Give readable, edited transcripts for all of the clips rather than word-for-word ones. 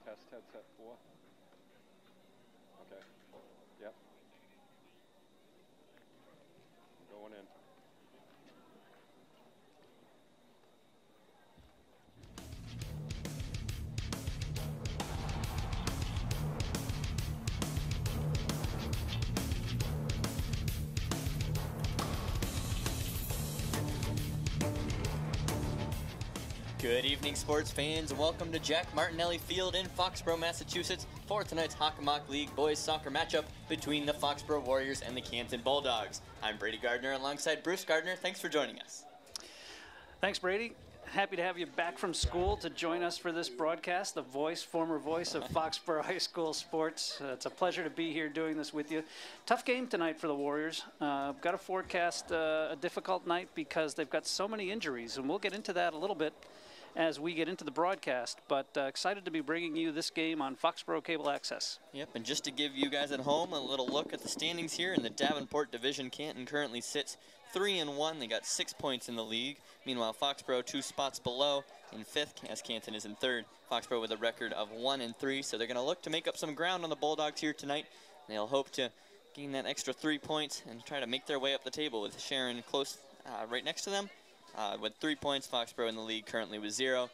Test headset 4. Okay. Yep. Going in. Good evening, sports fans. Welcome to Jack Martinelli Field in Foxboro, Massachusetts for tonight's Hockomock League boys soccer matchup between the Foxboro Warriors and the Canton Bulldogs. I'm Brady Gardner alongside Bruce Gardner. Thanks for joining us. Thanks, Brady. Happy to have you back from school to join us for this broadcast, the former voice of Foxboro High School sports. It's a pleasure to be here doing this with you. Tough game tonight for the Warriors. Got to forecast a difficult night because they've got so many injuries, and we'll get into that a little bit as we get into the broadcast, but excited to be bringing you this game on Foxboro Cable Access. Yep, and just to give you guys at home a little look at the standings here in the Davenport Division, Canton currently sits 3-1. They got 6 points in the league. Meanwhile, Foxboro 2 spots below in 5th, as Canton is in 3rd. Foxboro with a record of 1-3, so they're going to look to make up some ground on the Bulldogs here tonight. They'll hope to gain that extra 3 points and try to make their way up the table with Sharon close right next to them. With 3 points, Foxboro in the league currently with 0.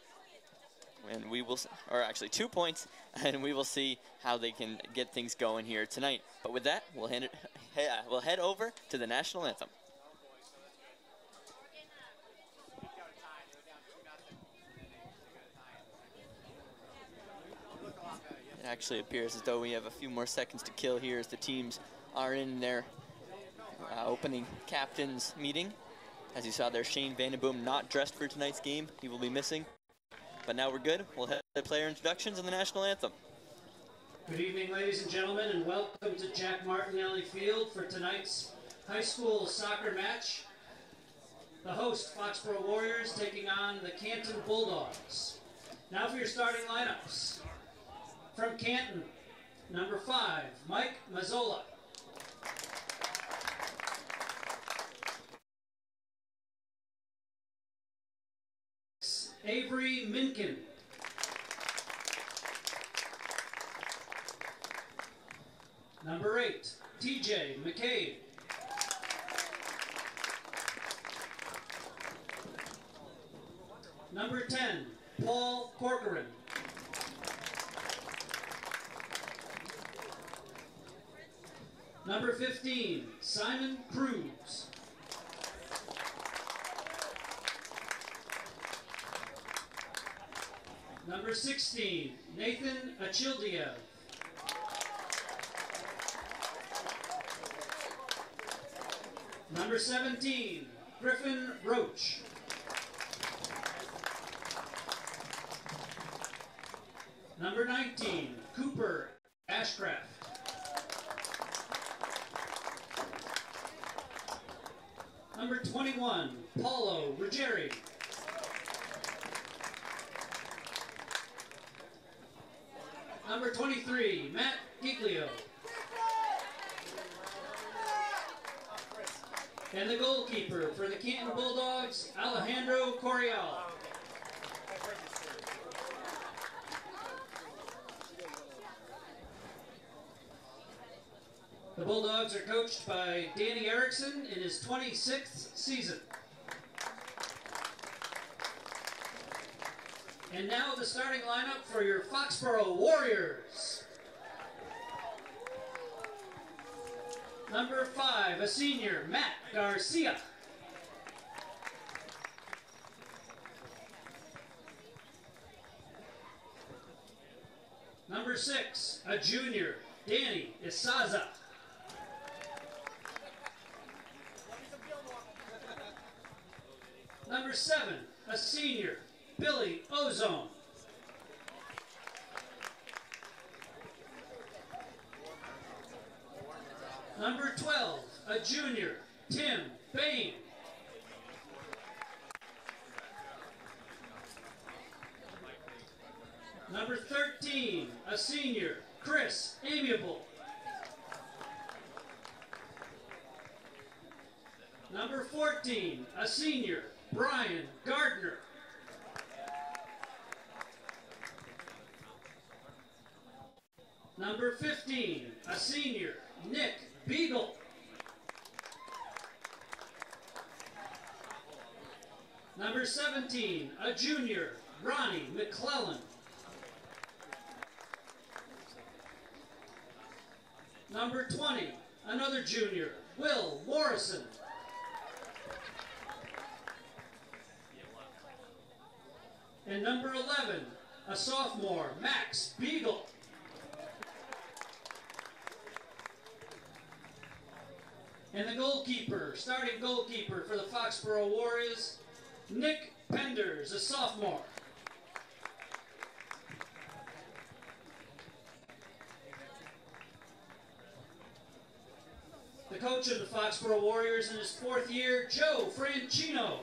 And we will, or actually 2 points, and we will see how they can get things going here tonight. But with that, we'll head over to the national anthem. It actually appears as though we have a few more seconds to kill here as the teams are in their opening captains meeting. As you saw there, Shane Vandenboom not dressed for tonight's game. He will be missing. But now we're good. We'll head to player introductions and the national anthem. Good evening, ladies and gentlemen, and welcome to Jack Martinelli Field for tonight's high school soccer match. The host, Foxboro Warriors, taking on the Canton Bulldogs. Now for your starting lineups. From Canton, number 5, Mike Mazzola. Avery Minkin. Number 8, TJ McCabe. Number 10, Paul Corcoran. Number 15, Simon Cruz. Number 16, Nathan Achildiev. Number 17, Griffin Roach. Number 19, Cooper Ashcraft. Number 21, Paulo Ruggieri. Number 23, Matt Giglio. And the goalkeeper for the Canton Bulldogs, Alejandro Corial. The Bulldogs are coached by Danny Erickson in his 26th season. And now the starting lineup for your Foxboro Warriors. Number 5, a senior, Matt Garcia. Number 6, a junior, Danny Isaza. Number 7, a senior, Billy Ozone. Number 12, a junior, Tim Bain. Number 13, a senior, Chris Amiable. Number 14, a senior, Brian Gardner. Number 15, a senior, Nick Beagle. Number 17, a junior, Ronnie McClellan. Number 20, another junior, Will Morrison. And number 11, a sophomore, Max Beagle. And the goalkeeper, starting goalkeeper for the Foxboro Warriors, Nick Penders, a sophomore. The coach of the Foxboro Warriors in his 4th year, Joe Franchino.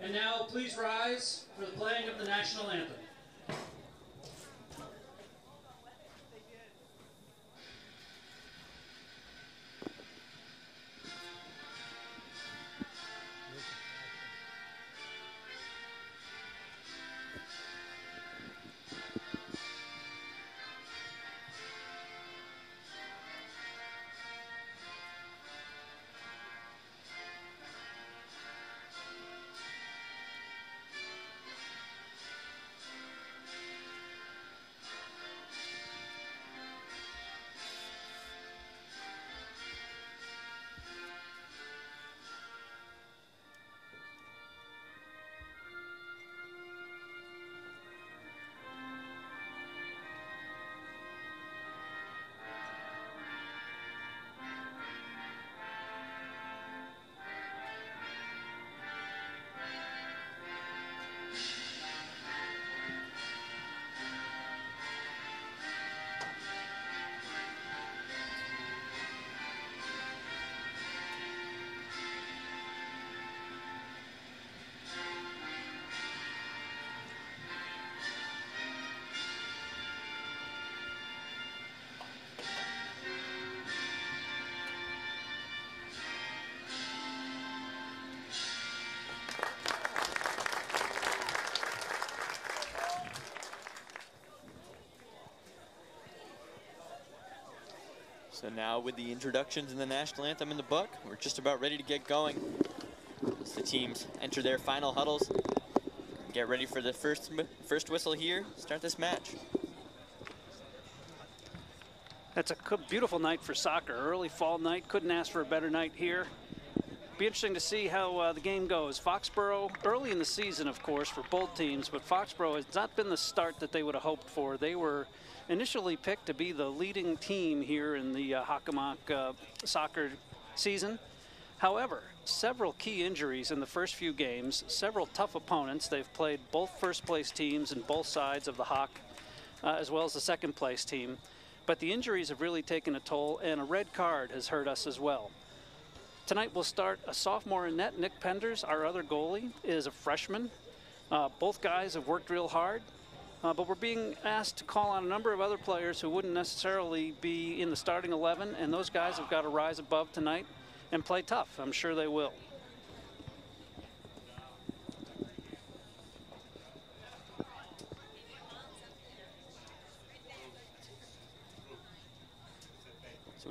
And now please rise for the playing of the national anthem. So now with the introductions and the national anthem in the book, we're just about ready to get going. As the teams enter their final huddles, get ready for the first whistle here, start this match. That's a beautiful night for soccer. Early fall night. Couldn't ask for a better night here. Be interesting to see how the game goes. Foxboro, early in the season, of course, for both teams, but Foxboro has not been the start that they would have hoped for. They were initially picked to be the leading team here in the Hockomock soccer season. However, several key injuries in the first few games, several tough opponents. They've played both first-place teams in both sides of the Hawk, as well as the second-place team. But the injuries have really taken a toll, and a red card has hurt us as well. Tonight we'll start a sophomore in net. Nick Penders, our other goalie, is a freshman. Both guys have worked real hard, but we're being asked to call on a number of other players who wouldn't necessarily be in the starting 11, and those guys have got to rise above tonight and play tough. I'm sure they will.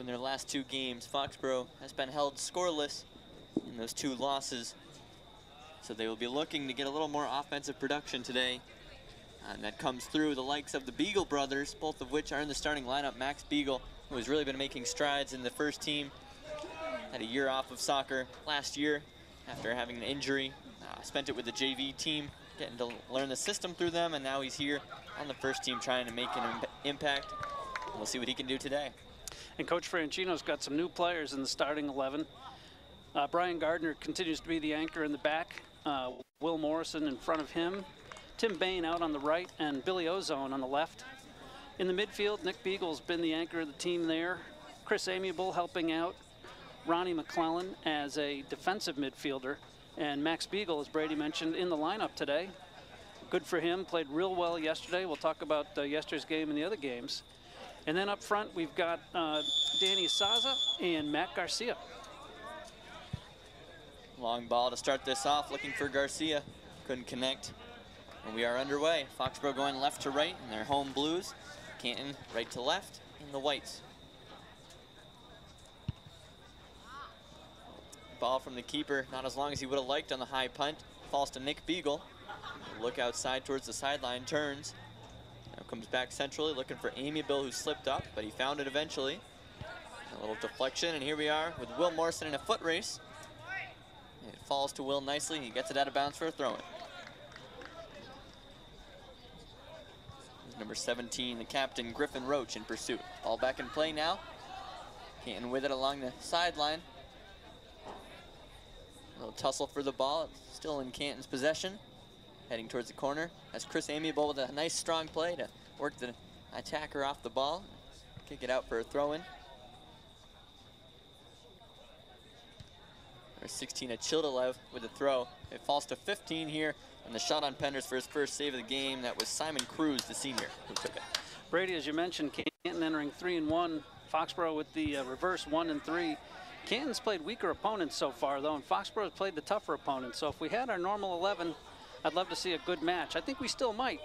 in their last 2 games. Foxboro has been held scoreless in those 2 losses. So they will be looking to get a little more offensive production today. And that comes through the likes of the Beagle brothers, both of which are in the starting lineup. Max Beagle, who has really been making strides in the first team, had a year off of soccer last year after having an injury. Spent it with the JV team, getting to learn the system through them, and now he's here on the first team trying to make an impact. And we'll see what he can do today. And Coach Franchino's got some new players in the starting 11. Brian Gardner continues to be the anchor in the back. Will Morrison in front of him. Tim Bain out on the right and Billy Ozone on the left. In the midfield, Nick Beagle's been the anchor of the team there. Chris Amiable helping out. Ronnie McClellan as a defensive midfielder. And Max Beagle, as Brady mentioned, in the lineup today. Good for him, played real well yesterday. We'll talk about yesterday's game and the other games. And then up front, we've got Danny Saza and Matt Garcia. Long ball to start this off, looking for Garcia. Couldn't connect. And we are underway. Foxboro going left to right in their home blues. Canton right to left in the whites. Ball from the keeper, not as long as he would have liked on the high punt. Falls to Nick Beagle. Look outside towards the sideline, turns. Now comes back centrally, looking for Amiable, who slipped up, but he found it eventually. A little deflection, and here we are with Will Morrison in a foot race. It falls to Will nicely, and he gets it out of bounds for a throw-in. Number 17, the captain, Griffin Roach, in pursuit. Ball back in play now. Canton with it along the sideline. A little tussle for the ball. It's still in Canton's possession. Heading towards the corner. That's Chris Amiable with a nice strong play to work the attacker off the ball. Kick it out for a throw-in. Number 16, Achildalev with a throw. It falls to 15 here. And the shot on Penders for his first save of the game. That was Simon Cruz, the senior, who took it. Brady, as you mentioned, Canton entering 3-1. Foxboro with the reverse 1-3. Canton's played weaker opponents so far, though, and Foxboro's played the tougher opponents. So if we had our normal 11, I'd love to see a good match. I think we still might.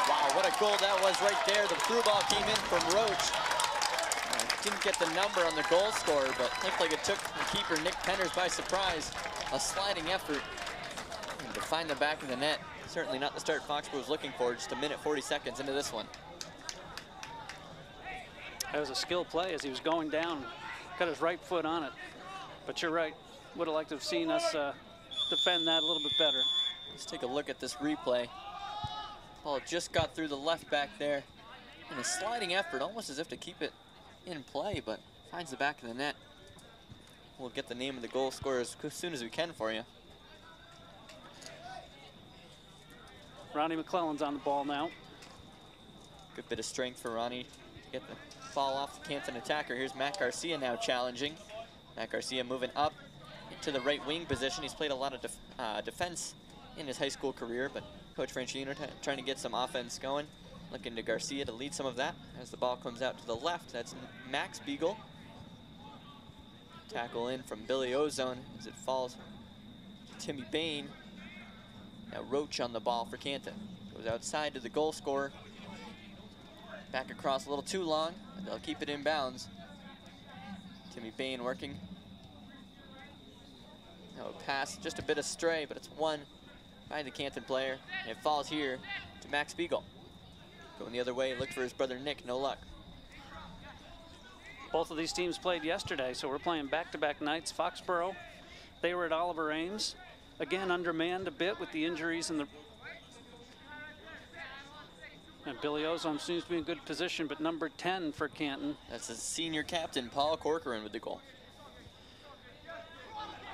Wow, what a goal that was right there. The through ball came in from Roach. Didn't get the number on the goal scorer, but looked like it took the keeper, Nick Penders, by surprise. A sliding effort to find the back of the net. Certainly not the start Foxborough was looking for, just a minute 40 seconds into this one. That was a skill play as he was going down. Got his right foot on it. But you're right. Would have liked to have seen us defend that a little bit better. Let's take a look at this replay. Ball just got through the left back there. And a sliding effort, almost as if to keep it in play, but finds the back of the net. We'll get the name of the goal scorer as soon as we can for you. Ronnie McClellan's on the ball now. Good bit of strength for Ronnie to get the ball off the Canton attacker. Here's Matt Garcia now challenging. Matt Garcia moving up to the right wing position. He's played a lot of defense in his high school career, but Coach Franchino trying to get some offense going. Looking to Garcia to lead some of that as the ball comes out to the left. That's Max Beagle. Tackle in from Billy Ozone as it falls to Timmy Bain. Now Roach on the ball for Canton. Goes outside to the goal scorer. Back across a little too long, and they'll keep it in bounds. Timmy Bain working. Now a pass, just a bit astray, but it's won by the Canton player. And it falls here to Max Beagle. Going the other way, looked for his brother Nick, no luck. Both of these teams played yesterday, so we're playing back-to-back nights. Foxboro, they were at Oliver Ames. Again, undermanned a bit with the injuries and Billy Ozone seems to be in good position, but number 10 for Canton. That's the senior captain, Paul Corcoran, with the goal.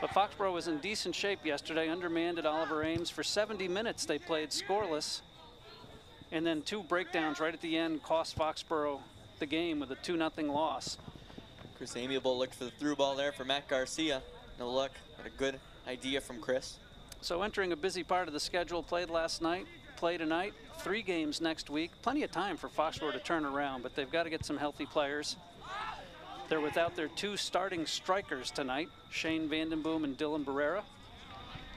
But Foxboro was in decent shape yesterday, undermanned at Oliver Ames. For 70 minutes, they played scoreless. And then 2 breakdowns right at the end cost Foxboro the game with a 2-0 loss. Chris Amiable looked for the through ball there for Matt Garcia. No luck, but a good idea from Chris. So entering a busy part of the schedule, played last night, play tonight, 3 games next week. Plenty of time for Foxboro to turn around, but they've got to get some healthy players. They're without their 2 starting strikers tonight, Shane Vandenboom and Dylan Barrera.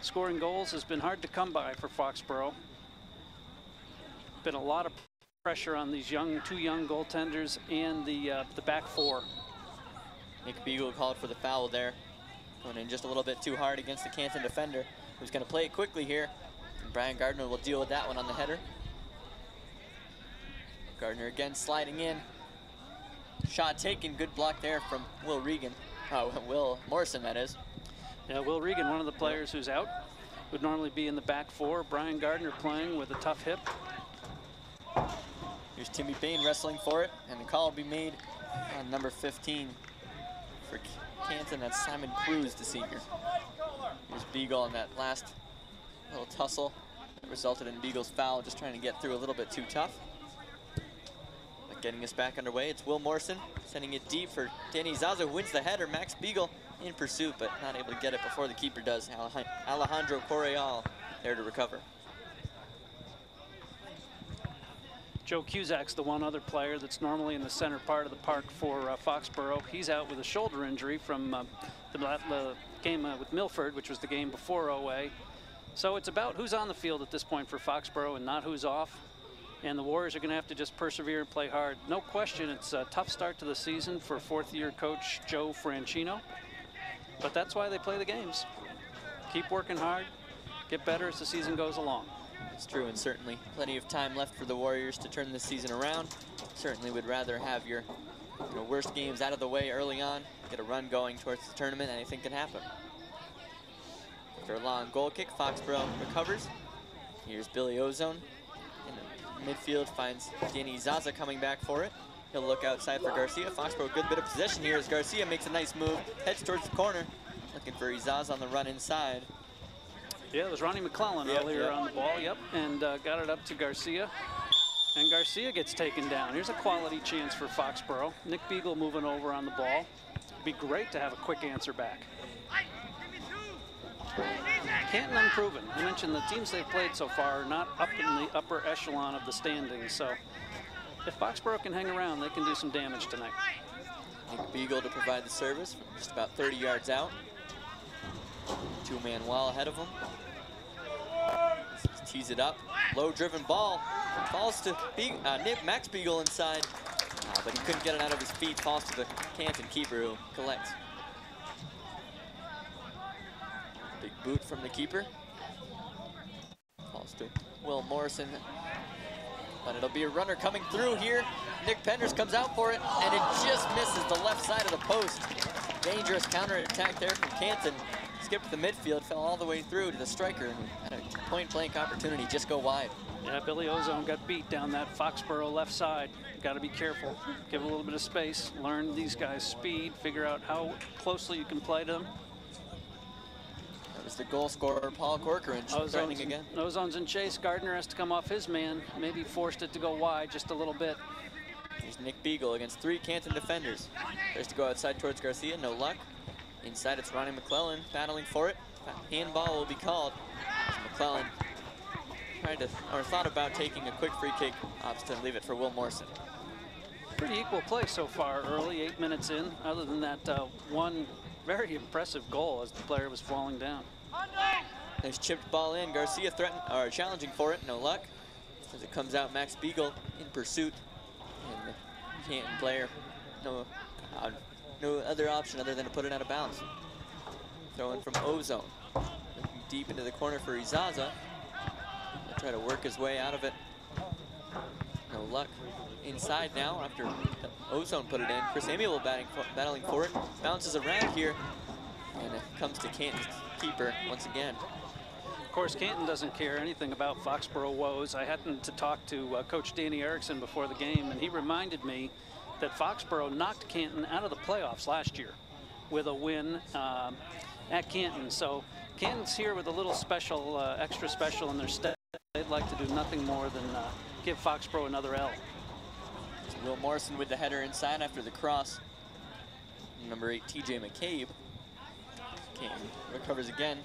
Scoring goals has been hard to come by for Foxboro. Been a lot of pressure on these two young goaltenders and the back four. Nick Beagle called for the foul there. Going in just a little bit too hard against the Canton defender, who's going to play it quickly here. And Brian Gardner will deal with that one on the header. Gardner again sliding in. Shot taken, good block there from Will Regan. Will Morrison, that is. Yeah, Will Regan, one of the players who's out, would normally be in the back four. Brian Gardner playing with a tough hip. Here's Timmy Bain wrestling for it, and the call will be made on number 15 for Canton. That's Simon Cruz, the senior. Here's Beagle on that last little tussle that resulted in Beagle's foul, just trying to get through a little bit too tough. But getting us back underway, it's Will Morrison sending it deep for Danny Zaza, who wins the header. Max Beagle in pursuit, but not able to get it before the keeper does. Alejandro Correal there to recover. Joe Cusack's the one other player that's normally in the center part of the park for Foxboro. He's out with a shoulder injury from the game with Milford, which was the game before OA. So it's about who's on the field at this point for Foxboro and not who's off. And the Warriors are going to have to just persevere and play hard. No question, it's a tough start to the season for fourth-year coach Joe Franchino. But that's why they play the games. Keep working hard, get better as the season goes along. It's true, and certainly plenty of time left for the Warriors to turn this season around. Certainly would rather have your worst games out of the way early on, get a run going towards the tournament. Anything can happen. After a long goal kick, Foxboro recovers. Here's Billy Ozone in the midfield, finds Danny Zaza coming back for it. He'll look outside for Garcia. Foxboro, good bit of possession here as Garcia makes a nice move, heads towards the corner, looking for Izaz on the run inside. Yeah, it was Ronnie McClellan earlier on the ball, and got it up to Garcia. And Garcia gets taken down. Here's a quality chance for Foxboro. Nick Beagle moving over on the ball. It'd be great to have a quick answer back. Canton unproven. I mentioned the teams they've played so far are not up in the upper echelon of the standings, so if Foxboro can hang around, they can do some damage tonight. Nick Beagle to provide the service from just about 30 yards out. Two-man wall ahead of him. Tees it up. Low-driven ball. Falls to Max Beagle inside. But he couldn't get it out of his feet. Falls to the Canton keeper who collects. Big boot from the keeper. Falls to Will Morrison. But it'll be a runner coming through here. Nick Penders comes out for it, and it just misses the left side of the post. Dangerous counter-attack there from Canton. Skipped the midfield, fell all the way through to the striker, and had a point-blank opportunity just go wide. Yeah, Billy Ozone got beat down that Foxboro left side. Got to be careful. Give a little bit of space. Learn these guys' speed. Figure out how closely you can play to them. That was the goal scorer, Paul Corcoran, threatening again. Ozone's in chase. Gardner has to come off his man. Maybe forced it to go wide just a little bit. Here's Nick Beagle against 3 Canton defenders. Tries to go outside towards Garcia, no luck. Inside, it's Ronnie McClellan battling for it. Handball will be called. McClellan thought about taking a quick free kick, opts to leave it for Will Morrison. Pretty equal play so far early, 8 minutes in, other than that one very impressive goal as the player was falling down. There's chipped ball in. Garcia challenging for it, no luck. As it comes out, Max Beagle in pursuit. And the Canton player, no other option other than to put it out of bounds. Throw in from Ozone. Looking deep into the corner for Izaza. He'll try to work his way out of it. No luck. Inside now after Ozone put it in. Chris Amiel battling for it. Bounces around here. And it comes to Canton's keeper once again. Of course, Canton doesn't care anything about Foxboro woes. I happened to talk to Coach Danny Erickson before the game, and he reminded me that Foxboro knocked Canton out of the playoffs last year with a win at Canton. So Canton's here with a little special, extra special in their step. They'd like to do nothing more than give Foxboro another L. Will Morrison with the header inside after the cross. Number 8, TJ McCabe. Canton recovers again.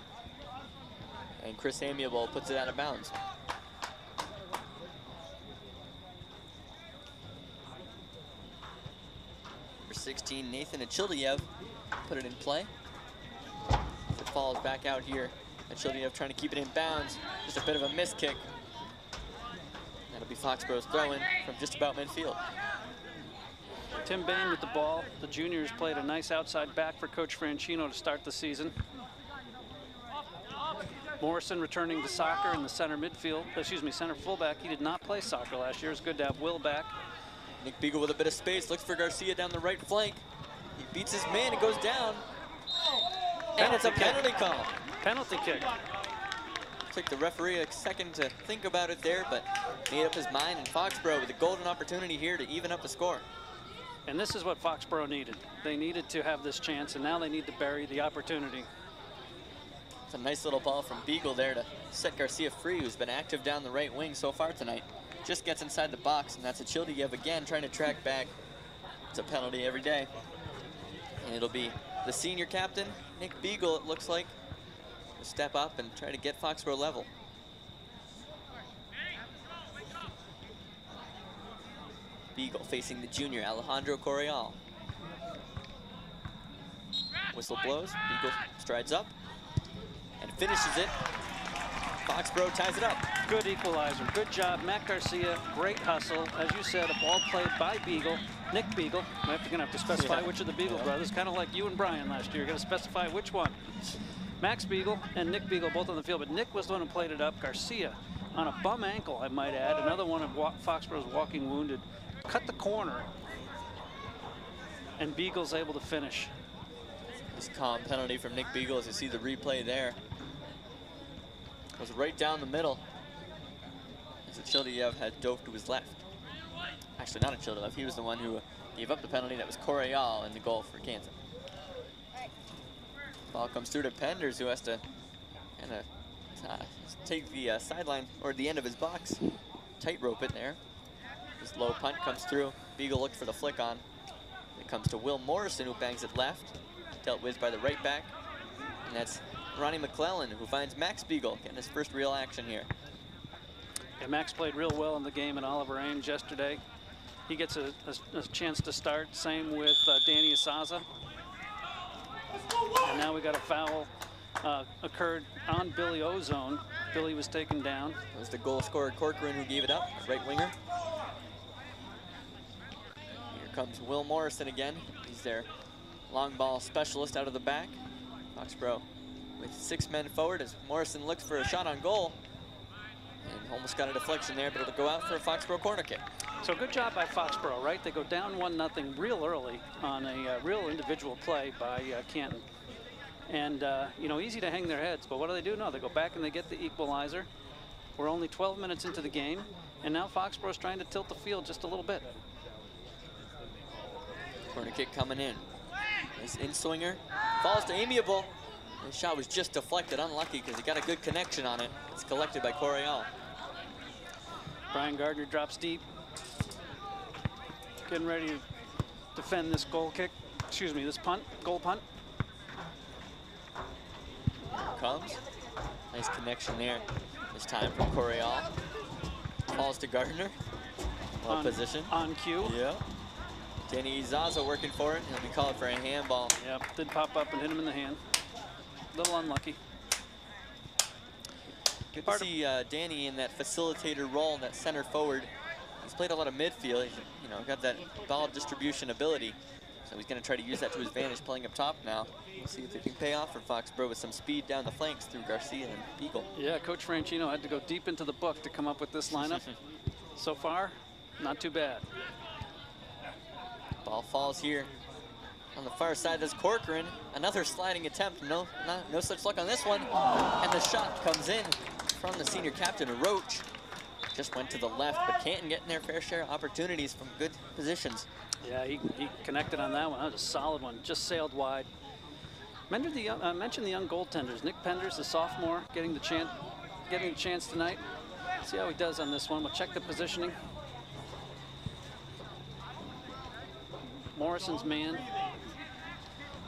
And Chris Amiable puts it out of bounds. Number 16, Nathan Achildiev put it in play. It falls back out here. Achildiev trying to keep it in bounds. Just a bit of a miss kick. That'll be Foxboro's throw-in from just about midfield. Tim Bain with the ball. The juniors played a nice outside back for Coach Franchino to start the season. Morrison returning to soccer in the center midfield, center fullback. He did not play soccer last year. It's good to have Will back. Nick Beagle with a bit of space, looks for Garcia down the right flank. He beats his man and goes down. And it's a penalty call. Penalty kick. Took the referee a second to think about it there, but made up his mind, and Foxboro with a golden opportunity here to even up the score. And this is what Foxboro needed. They needed to have this chance, and now they need to bury the opportunity. It's a nice little ball from Beagle there to set Garcia free, who's been active down the right wing so far tonight. Just gets inside the box, and that's a Childiev again trying to track back. It's a penalty every day. And it'll be the senior captain, Nick Beagle, it looks like, to step up and try to get Foxboro level. Beagle facing the junior, Alejandro Correal. Whistle blows, Beagle strides up and finishes it. Foxboro ties it up. Good equalizer, good job, Matt Garcia, great hustle. As you said, a ball played by Beagle, Nick Beagle. We're gonna have to specify which of the Beagle brothers, kind of like you and Brian last year. You're gonna specify which one. Max Beagle and Nick Beagle both on the field, but Nick was the one who played it up. Garcia on a bum ankle, I might add, another one of Foxboro's walking wounded. Cut the corner, and Beagle's able to finish. This calm penalty from Nick Beagle, as you see the replay there. Goes right down the middle. As Childiev had dove to his left. Actually, not a Childiev, he was the one who gave up the penalty. That was Correal in the goal for Canton. Ball comes through to Penders, who has to kind of take the sideline, or the end of his box. Tightrope it there. This low punt comes through. Beagle looked for the flick on. It comes to Will Morrison, who bangs it left. Dealt with by the right back. And that's Ronnie McClellan, who finds Max Beagle getting his first real action here. Yeah, Max played real well in the game in Oliver Ames yesterday. He gets a chance to start. Same with Danny Asaza. And now we got a foul occurred on Billy Ozone. Billy was taken down. It was the goal scorer Corcoran who gave it up, right winger. Here comes Will Morrison again. He's their long ball specialist out of the back. Foxboro with 6 men forward as Morrison looks for a shot on goal. And almost got a deflection there, but it'll go out for a Foxboro corner kick. So good job by Foxboro, right? They go down 1-0 real early on a real individual play by Canton. And, you know, easy to hang their heads, but what do? No, they go back and they get the equalizer. We're only 12 minutes into the game, and now Foxboro's trying to tilt the field just a little bit. Corner kick coming in. This in-swinger falls to Amiable. The shot was just deflected, unlucky because he got a good connection on it. It's collected by Correal. Brian Gardner drops deep. Getting ready to defend this goal kick. Excuse me, this punt, goal punt. Here comes. Nice connection there. This time from Correal. Falls to Gardner. Well position. On cue. Yeah. Danny Zaza working for it. He'll be called for a handball. Yep, did pop up and hit him in the hand. A little unlucky. Good to see Danny in that facilitator role, that center forward. He's played a lot of midfield. He's, you know, got that ball distribution ability. So he's going to try to use that to his advantage playing up top now. We'll see if it can pay off for Foxboro with some speed down the flanks through Garcia and Beagle. Yeah, Coach Franchino had to go deep into the book to come up with this lineup. So far, not too bad. Ball falls here. On the far side, there's Corcoran. Another sliding attempt. No such luck on this one. And the shot comes in from the senior captain, Roach. Just went to the left, but Canton getting their fair share of opportunities from good positions. Yeah, he connected on that one. That was a solid one. Just sailed wide. Mentioned the young goaltenders. Nick Penders, the sophomore, getting a chance tonight. See how he does on this one. We'll check the positioning. Morrison's man.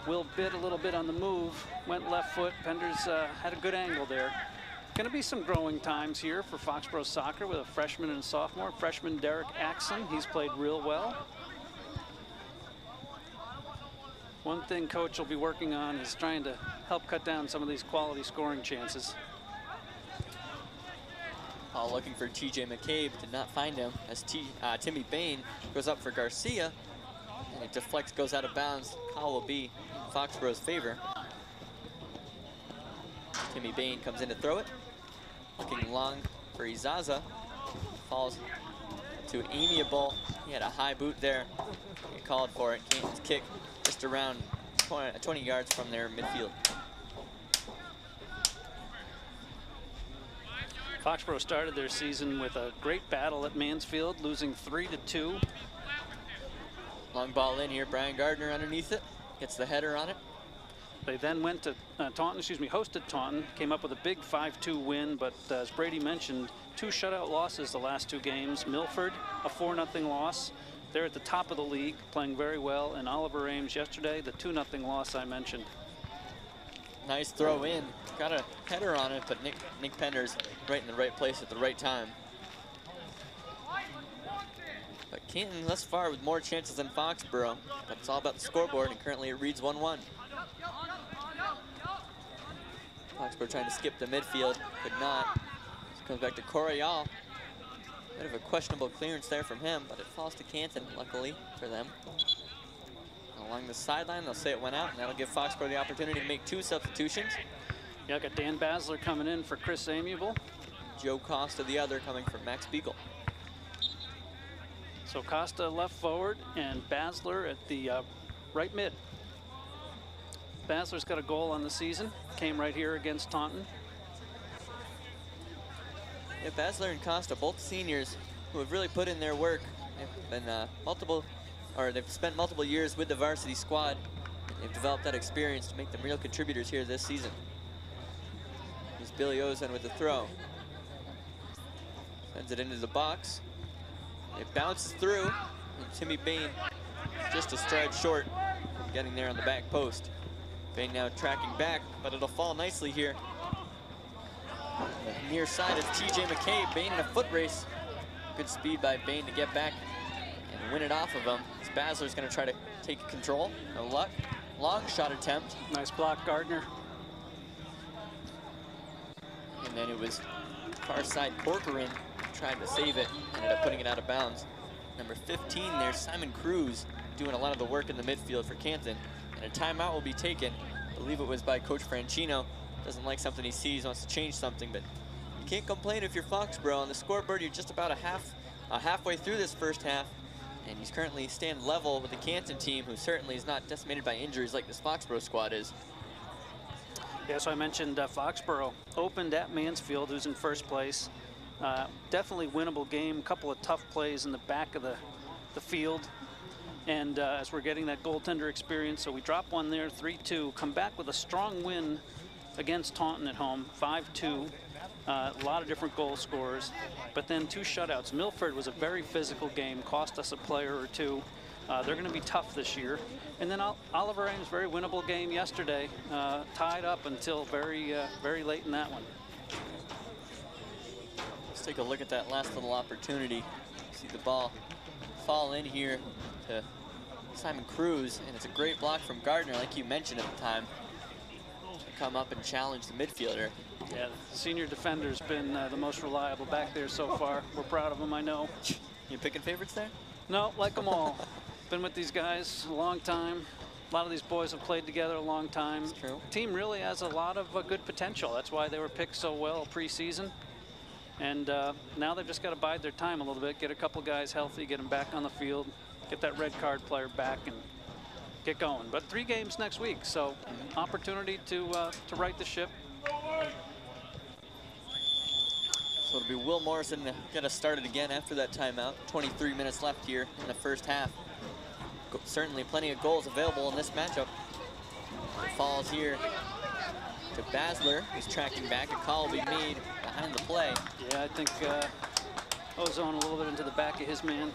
Will bid a little bit on the move. Went left foot. Penders had a good angle there. Going to be some growing times here for Foxboro soccer with a freshman and a sophomore. Freshman Derek Axon, he's played real well. One thing coach will be working on is trying to help cut down some of these quality scoring chances. Call looking for TJ McCabe, did not find him as Timmy Bain goes up for Garcia, and it deflects, goes out of bounds. Call will be in Foxboro's favor. Timmy Bain comes in to throw it, looking long for Izaza, falls to Amiable. He had a high boot there. He called for it. Canton's kick just around 20 yards from their midfield. Foxboro started their season with a great battle at Mansfield, losing 3-2. Long ball in here. Brian Gardner underneath it. Gets the header on it. They then went to hosted Taunton, came up with a big 5-2 win, but as Brady mentioned, 2 shutout losses the last 2 games. Milford, a 4-0 loss. They're at the top of the league, playing very well. And Oliver Ames yesterday, the 2-0 loss I mentioned. Nice throw in. Got a header on it, but Nick Pender's right in the right place at the right time. But Canton thus far with more chances than Foxboro, but it's all about the scoreboard, and currently it reads 1-1. Foxboro trying to skip the midfield, could not. This comes back to Correal. Bit of a questionable clearance there from him, but it falls to Canton, luckily for them. Along the sideline, they'll say it went out, and that'll give Foxboro the opportunity to make 2 substitutions. Yeah, got Dan Basler coming in for Chris Amiable. Joe Costa, the other, coming from Max Beagle. So Costa left forward and Basler at the right mid. Basler's got a goal on the season. Came right here against Taunton. Yeah, Basler and Costa, both seniors who have really put in their work. They've been they've spent multiple years with the varsity squad. They've developed that experience to make them real contributors here this season. Here's Billy Ozan with the throw. Sends it into the box. It bounces through, and Timmy Bain just a stride short, getting there on the back post. Bain now tracking back, but it'll fall nicely here. Near side is TJ McCabe. Bain in a foot race. Good speed by Bain to get back and win it off of him. Basler's going to try to take control. No luck. Long shot attempt. Nice block, Gardner. And then it was far side Corcoran tried to save it. Ended up putting it out of bounds. Number 15 there, Simon Cruz, doing a lot of the work in the midfield for Canton. And a timeout will be taken. I believe it was by Coach Franchino. Doesn't like something he sees, wants to change something, but you can't complain if you're Foxboro. On the scoreboard, you're just about halfway through this first half, and he's currently stand level with the Canton team, who certainly is not decimated by injuries like this Foxboro squad is. Yeah, so I mentioned Foxboro opened at Mansfield, who's in first place. Definitely winnable game, a couple of tough plays in the back of the field. And as we're getting that goaltender experience, so we drop one there, 3-2, come back with a strong win against Taunton at home, 5-2. A lot of different goal scorers, but then 2 shutouts. Milford was a very physical game, cost us a player or 2. They're going to be tough this year. And then Oliver Ames, very winnable game yesterday, tied up until very late in that one. Let's take a look at that last little opportunity. See the ball fall in here to Simon Cruz, and it's a great block from Gardner, like you mentioned at the time, to come up and challenge the midfielder. Yeah, the senior defender's been the most reliable back there so far. We're proud of him, I know. You picking favorites there? No, like them all. Been with these guys a long time. A lot of these boys have played together a long time. That's true. The team really has a lot of good potential. That's why they were picked so well preseason. And now they've just got to bide their time a little bit, get a couple guys healthy, get them back on the field, get that red card player back, and get going. But 3 games next week, so opportunity to right the ship. So it'll be Will Morrison to get us started again after that timeout. 23 minutes left here in the first half. Certainly plenty of goals available in this matchup. It falls here to Basler, who's tracking back. A call will be made behind the play. Yeah, I think Ozone a little bit into the back of his man.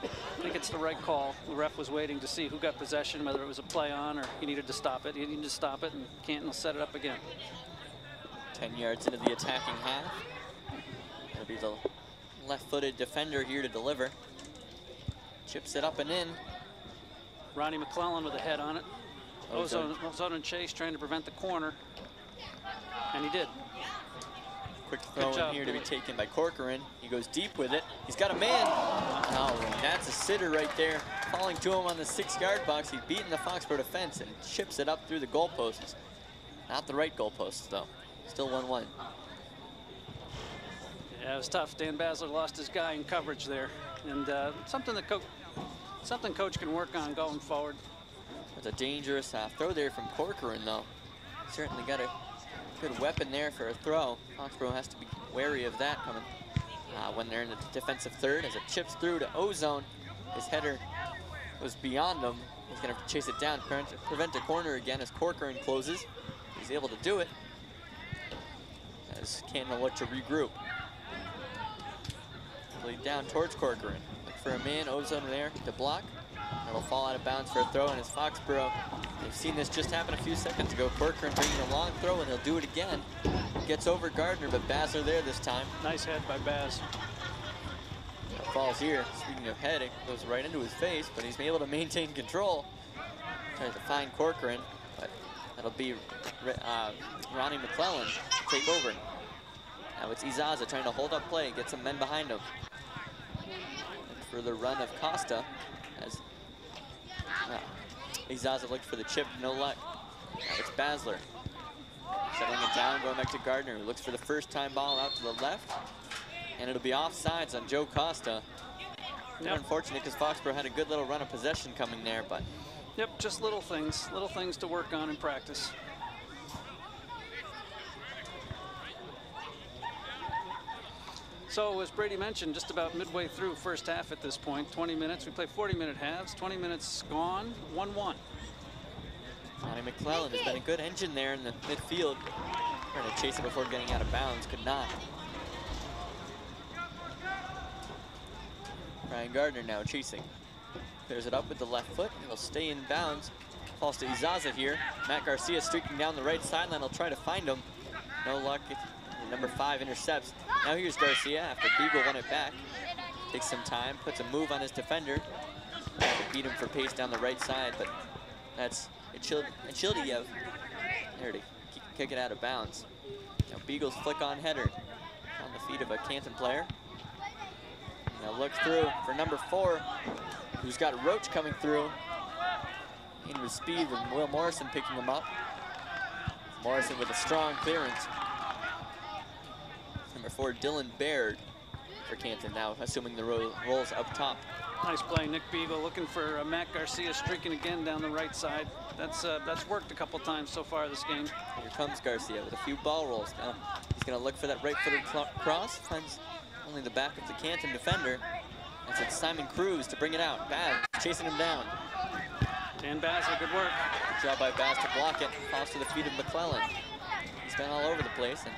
I think it's the right call. The ref was waiting to see who got possession, whether it was a play on or he needed to stop it. He needed to stop it, and Canton will set it up again. 10 yards into the attacking half. It'll be the left-footed defender here to deliver. Chips it up and in. Ronnie McClellan with a head on it. Ozone and Chase trying to prevent the corner, and he did. Quick throw job, in here to be Billy. taken by Corcoran. He goes deep with it. He's got a man. Oh, and that's a sitter right there. Falling to him on the 6-yard box. He's beaten the Foxboro defense and chips it up through the goalposts. Not the right goalposts, though. Still 1-1. Yeah, it was tough. Dan Basler lost his guy in coverage there. And something Coach can work on going forward. That's a dangerous throw there from Corcoran, though. Certainly got a good weapon there for a throw. Foxboro has to be wary of that coming when they're in the defensive third as it chips through to Ozone. His header was beyond him. He's going to chase it down, prevent a corner again as Corcoran closes. He's able to do it as Canton will look to regroup. Lead down towards Corcoran. Look for a man, Ozone there to block. It'll fall out of bounds for a throw, and it's Foxboro. They've seen this just happen a few seconds ago. Corcoran bringing a long throw, and he'll do it again. Gets over Gardner, but Basler there this time. Nice head by Baz. Falls here. Speaking of head, it goes right into his face, but he's able to maintain control. Tries to find Corcoran, but that'll be Ronnie McClellan to take over. Now it's Izaza trying to hold up play, get some men behind him. And for the run of Costa, as Izaza looked for the chip, no luck. Now it's Basler. Settling it down, going back to Gardner, who looks for the first time ball out to the left. And it'll be offsides on Joe Costa. Yep. Unfortunate because Foxboro had a good little run of possession coming there, but. Yep, just little things to work on in practice. So as Brady mentioned, just about midway through first half at this point, 20 minutes. We play 40-minute halves, 20 minutes gone, 1-1. Ronnie McClellan has been a good engine there in the midfield. Trying to chase it before getting out of bounds, could not. Ryan Gardner now chasing. Clears it up with the left foot. He'll stay in bounds. Falls to Izaza here. Matt Garcia streaking down the right sideline. He'll try to find him. No luck. Number 5 intercepts. Now here's Garcia after Beagle won it back. Takes some time, puts a move on his defender. Beat him for pace down the right side, but that's Ichildiev there to kick it out of bounds. Now Beagle's flick on header on the feet of a Canton player. Now look through for number 4, who's got Roach coming through. In with speed with Will Morrison picking him up. Morrison with a strong clearance. Number 4, Dylan Baird for Canton now, assuming the rolls up top. Nice play, Nick Beagle looking for Matt Garcia streaking again down the right side. That's worked a couple times so far this game. Here comes Garcia with a few ball rolls. Now he's going to look for that right-footed cross. Finds only the back of the Canton defender. That's it, Simon Cruz to bring it out. Baz chasing him down. Dan Basler, good work. Good job by Baz to block it. Falls to the feet of McClellan. He's been all over the place, and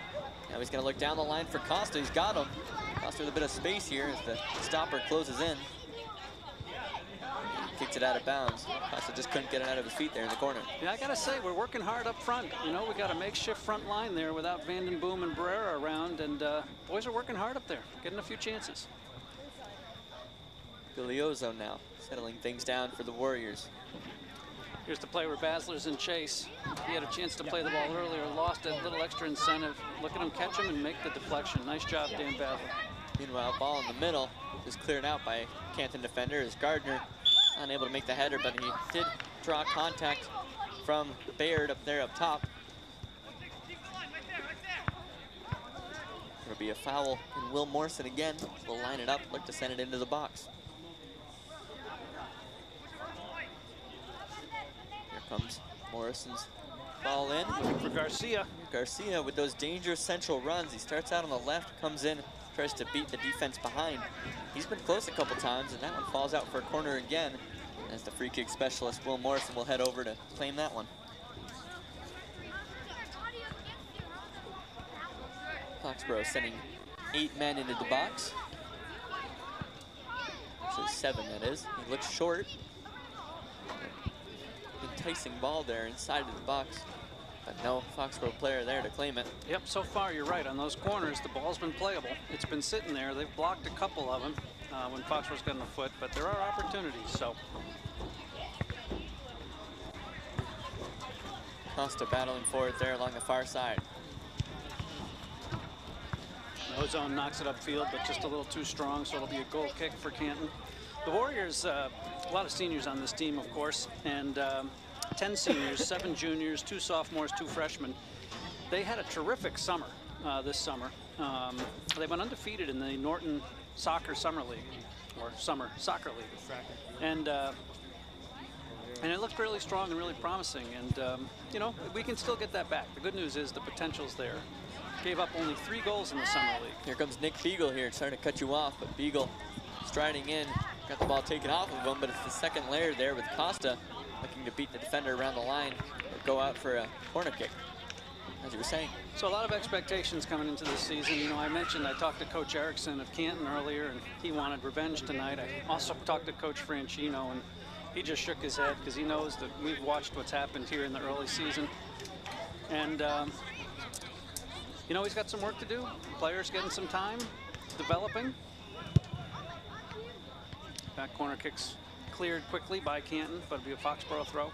now he's going to look down the line for Costa. He's got him. Costa with a bit of space here as the stopper closes in. Kicks it out of bounds. Costa just couldn't get it out of his feet there in the corner. Yeah, I gotta say, we're working hard up front. You know, we got a makeshift front line there without Vandenboom and Barrera around, and boys are working hard up there, getting a few chances. Biliozo now settling things down for the Warriors. Here's the play where Basler's in chase. He had a chance to play the ball earlier, lost a little extra incentive. Look at him catch him and make the deflection. Nice job, Dan Basler. Meanwhile, ball in the middle is cleared out by Canton defender as Gardner unable to make the header, but he did draw contact from Baird up there up top. There'll be a foul in Will Morrison again. We'll line it up, look to send it into the box. Here comes Morrison's ball in. Looking for Garcia. Garcia with those dangerous central runs. He starts out on the left, comes in, tries to beat the defense behind. He's been close a couple times, and that one falls out for a corner again. As the free kick specialist, Will Morrison, will head over to claim that one. Foxboro sending 8 men into the box. Actually 7, that is. He looks short. Enticing ball there inside of the box. But no Foxboro player there to claim it. Yep, so far you're right. On those corners, the ball's been playable. It's been sitting there. They've blocked a couple of them when Foxboro's gotten a foot, but there are opportunities, so. Costa battling for it there along the far side. Ozone knocks it upfield, but just a little too strong, so it'll be a goal kick for Canton. The Warriors, a lot of seniors on this team, of course, and 10 seniors, 7 juniors, 2 sophomores, 2 freshmen. They had a terrific summer this summer. They went undefeated in the Norton Soccer Summer League, or Summer Soccer League. And it looked really strong and really promising. And, you know, we can still get that back. The good news is the potential's there. Gave up only 3 goals in the Summer League. Here comes Nick Beagle here, trying to cut you off, but Beagle striding in, got the ball taken off of him, but it's the second layer there with Costa looking to beat the defender around the line or go out for a corner kick, as you were saying. So a lot of expectations coming into this season. You know, I mentioned I talked to Coach Erickson of Canton earlier, and he wanted revenge tonight. I also talked to Coach Franchino, and he just shook his head because he knows that we've watched what's happened here in the early season. And, you know, he's got some work to do. Players getting some time, developing. Back corner kicks cleared quickly by Canton, but it'll be a Foxboro throw.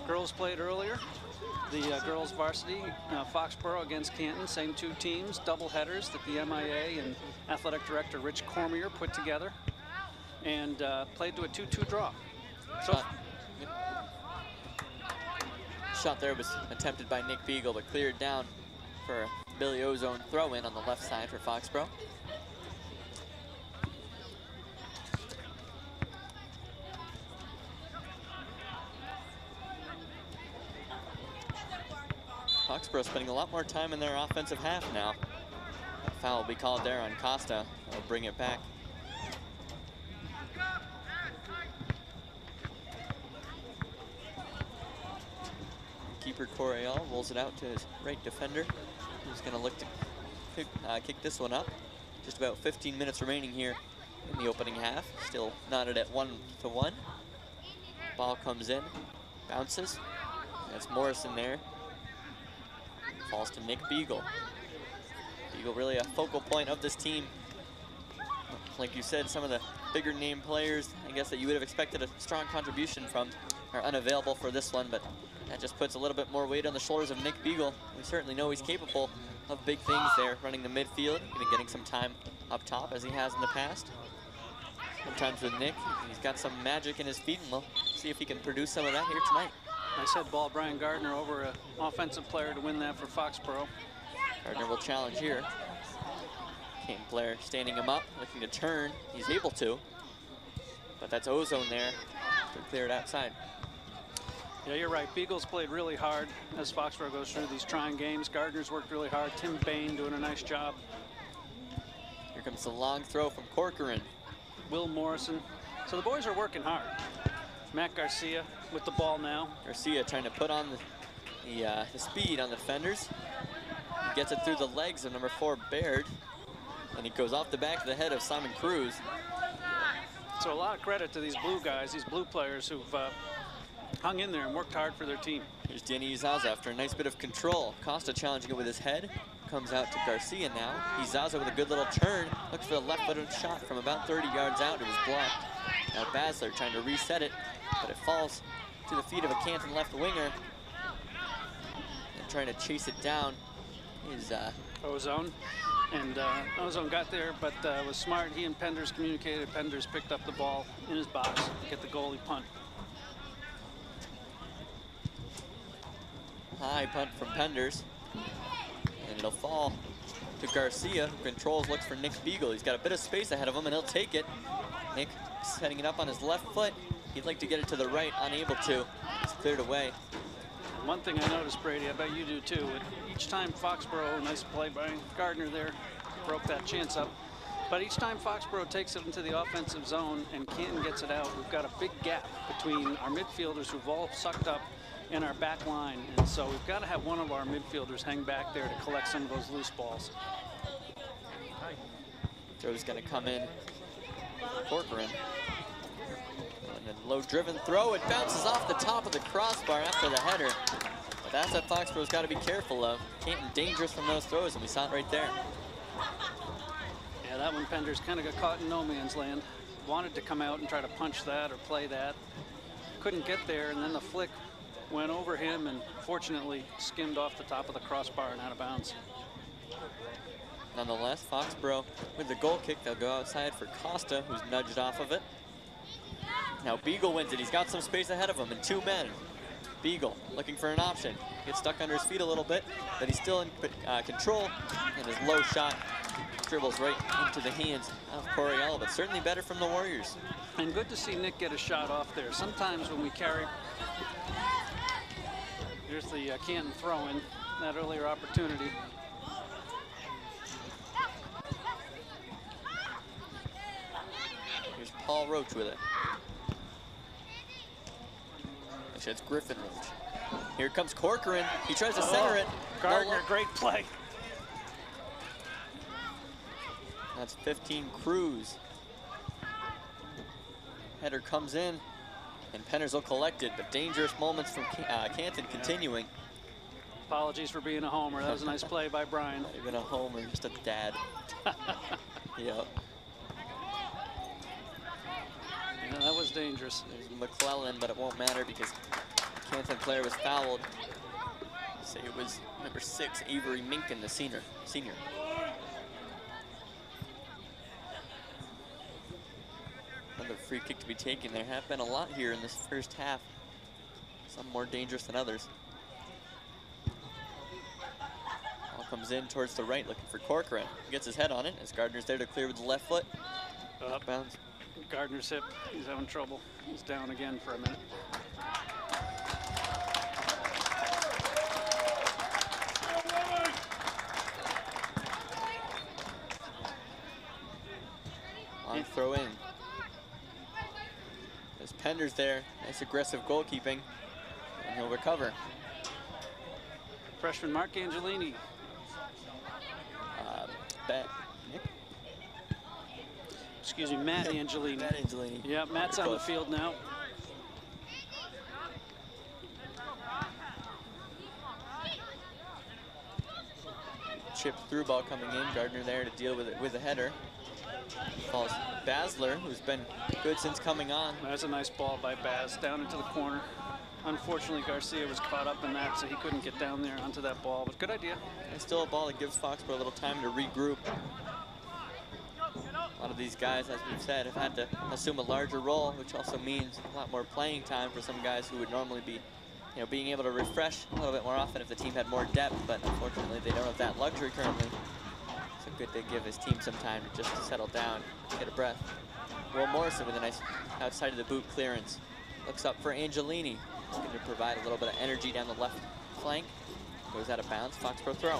Girls played earlier. The girls varsity, Foxboro against Canton, same 2 teams, double headers that the MIA and athletic director Rich Cormier put together, and played to a 2-2 draw. So, Shot there was attempted by Nick Beagle, but cleared down for Billy Ozone throw-in on the left side for Foxboro. Foxboro spending a lot more time in their offensive half now. A foul will be called there on Costa. They'll bring it back. Keeper Coryell rolls it out to his right defender, who's going to look to kick this one up. Just about 15 minutes remaining here in the opening half. Still knotted at 1-1. Ball comes in, bounces. That's Morrison there. Falls to Nick Beagle. Beagle really a focal point of this team. Like you said, some of the bigger name players, I guess, that you would have expected a strong contribution from are unavailable for this one, but that just puts a little bit more weight on the shoulders of Nick Beagle. We certainly know he's capable of big things there, running the midfield and getting some time up top as he has in the past. Sometimes with Nick, he's got some magic in his feet, and we'll see if he can produce some of that here tonight. Nice head ball, Brian Gardner over an offensive player to win that for Foxboro. Gardner will challenge here. Canton player standing him up, looking to turn. He's able to, but that's Ozone there to clear it outside. Yeah, you're right. Beagle's played really hard as Foxboro goes through these trying games. Gardner's worked really hard. Tim Bain doing a nice job. Here comes the long throw from Corcoran. Will Morrison. So the boys are working hard. Matt Garcia with the ball now. Garcia trying to put on the speed on the defenders. He gets it through the legs of number 4, Baird. And he goes off the back of the head of Simon Cruz. So a lot of credit to these blue guys, these blue players who've hung in there and worked hard for their team. Here's Danny Izaza after a nice bit of control. Costa challenging it with his head. Comes out to Garcia now. Izaza with a good little turn. Looks for the left-footed shot from about 30 yards out. It was blocked. Now Basler trying to reset it, but it falls to the feet of a Canton left winger. And trying to chase it down is Ozone. And Ozone got there, but was smart. He and Penders communicated. Penders picked up the ball in his box to get the goalie punt. High punt from Penders. And it'll fall to Garcia, who controls, looks for Nick Beagle. He's got a bit of space ahead of him, and he'll take it. Nick setting it up on his left foot. He'd like to get it to the right, unable to. It's cleared away. One thing I noticed, Brady, I bet you do too, each time Foxboro, nice play by Gardner there, broke that chance up. But each time Foxboro takes it into the offensive zone and Canton gets it out, we've got a big gap between our midfielders who've all sucked up in our back line. And so we've got to have one of our midfielders hang back there to collect some of those loose balls. Throw's going to come in. Corcoran. And a low-driven throw. It bounces off the top of the crossbar after the header. But that's what Foxboro's got to be careful of. Canton dangerous from those throws, and we saw it right there. Yeah, that one, Penders kind of got caught in no man's land. Wanted to come out and try to punch that or play that. Couldn't get there, and then the flick went over him and fortunately skimmed off the top of the crossbar and out of bounds. Nonetheless, Foxboro with the goal kick, they'll go outside for Costa, who's nudged off of it. Now Beagle wins it. He's got some space ahead of him and 2 men. Beagle looking for an option. Gets stuck under his feet a little bit, but he's still in control, and his low shot dribbles right into the hands of Coriel, but certainly better from the Warriors. And good to see Nick get a shot off there. Sometimes when we carry, here's the Canton throw-in, that earlier opportunity. Here's Paul Roach with it. Actually, it's Griffin Roach. Here comes Corcoran. He tries to center it. Gardner, great play. That's 15 Cruz. Header comes in, and Penners will collect it, but dangerous moments from Canton continuing. Apologies for being a homer. That was a nice play by Brian. Not even a homer, just a dad. Yep. Yeah, that was dangerous. There's McClellan, but it won't matter because the Canton player was fouled. Say it was number 6, Avery Minkin, the senior. Another free kick to be taken. There have been a lot here in this first half. Some more dangerous than others. Ball comes in towards the right, looking for Corcoran. Gets his head on it as Gardner's there to clear with the left foot. Up bounds. Gardner's hip, he's having trouble. He's down again for a minute. On throw in. There's Penders there. Nice aggressive goalkeeping. And he'll recover. Freshman Mark Angelini. Nick? Excuse me, Matt Angelini. Matt Angelini. Yeah, Matt's on the field now. Chip through ball coming in. Gardner there to deal with it with a header. Falls Basler, who's been good since coming on. That's a nice ball by Baz down into the corner. Unfortunately, Garcia was caught up in that, so he couldn't get down there onto that ball, but good idea. And still a ball that gives Foxborough a little time to regroup. A lot of these guys, as we've said, have had to assume a larger role, which also means a lot more playing time for some guys who would normally be, being able to refresh a little bit more often if the team had more depth, but unfortunately they don't have that luxury currently. So good to give his team some time to just settle down, get a breath. Will Morrison with a nice outside of the boot clearance. Looks up for Angelini. Going to provide a little bit of energy down the left flank. Goes out of bounds. Foxborough throw.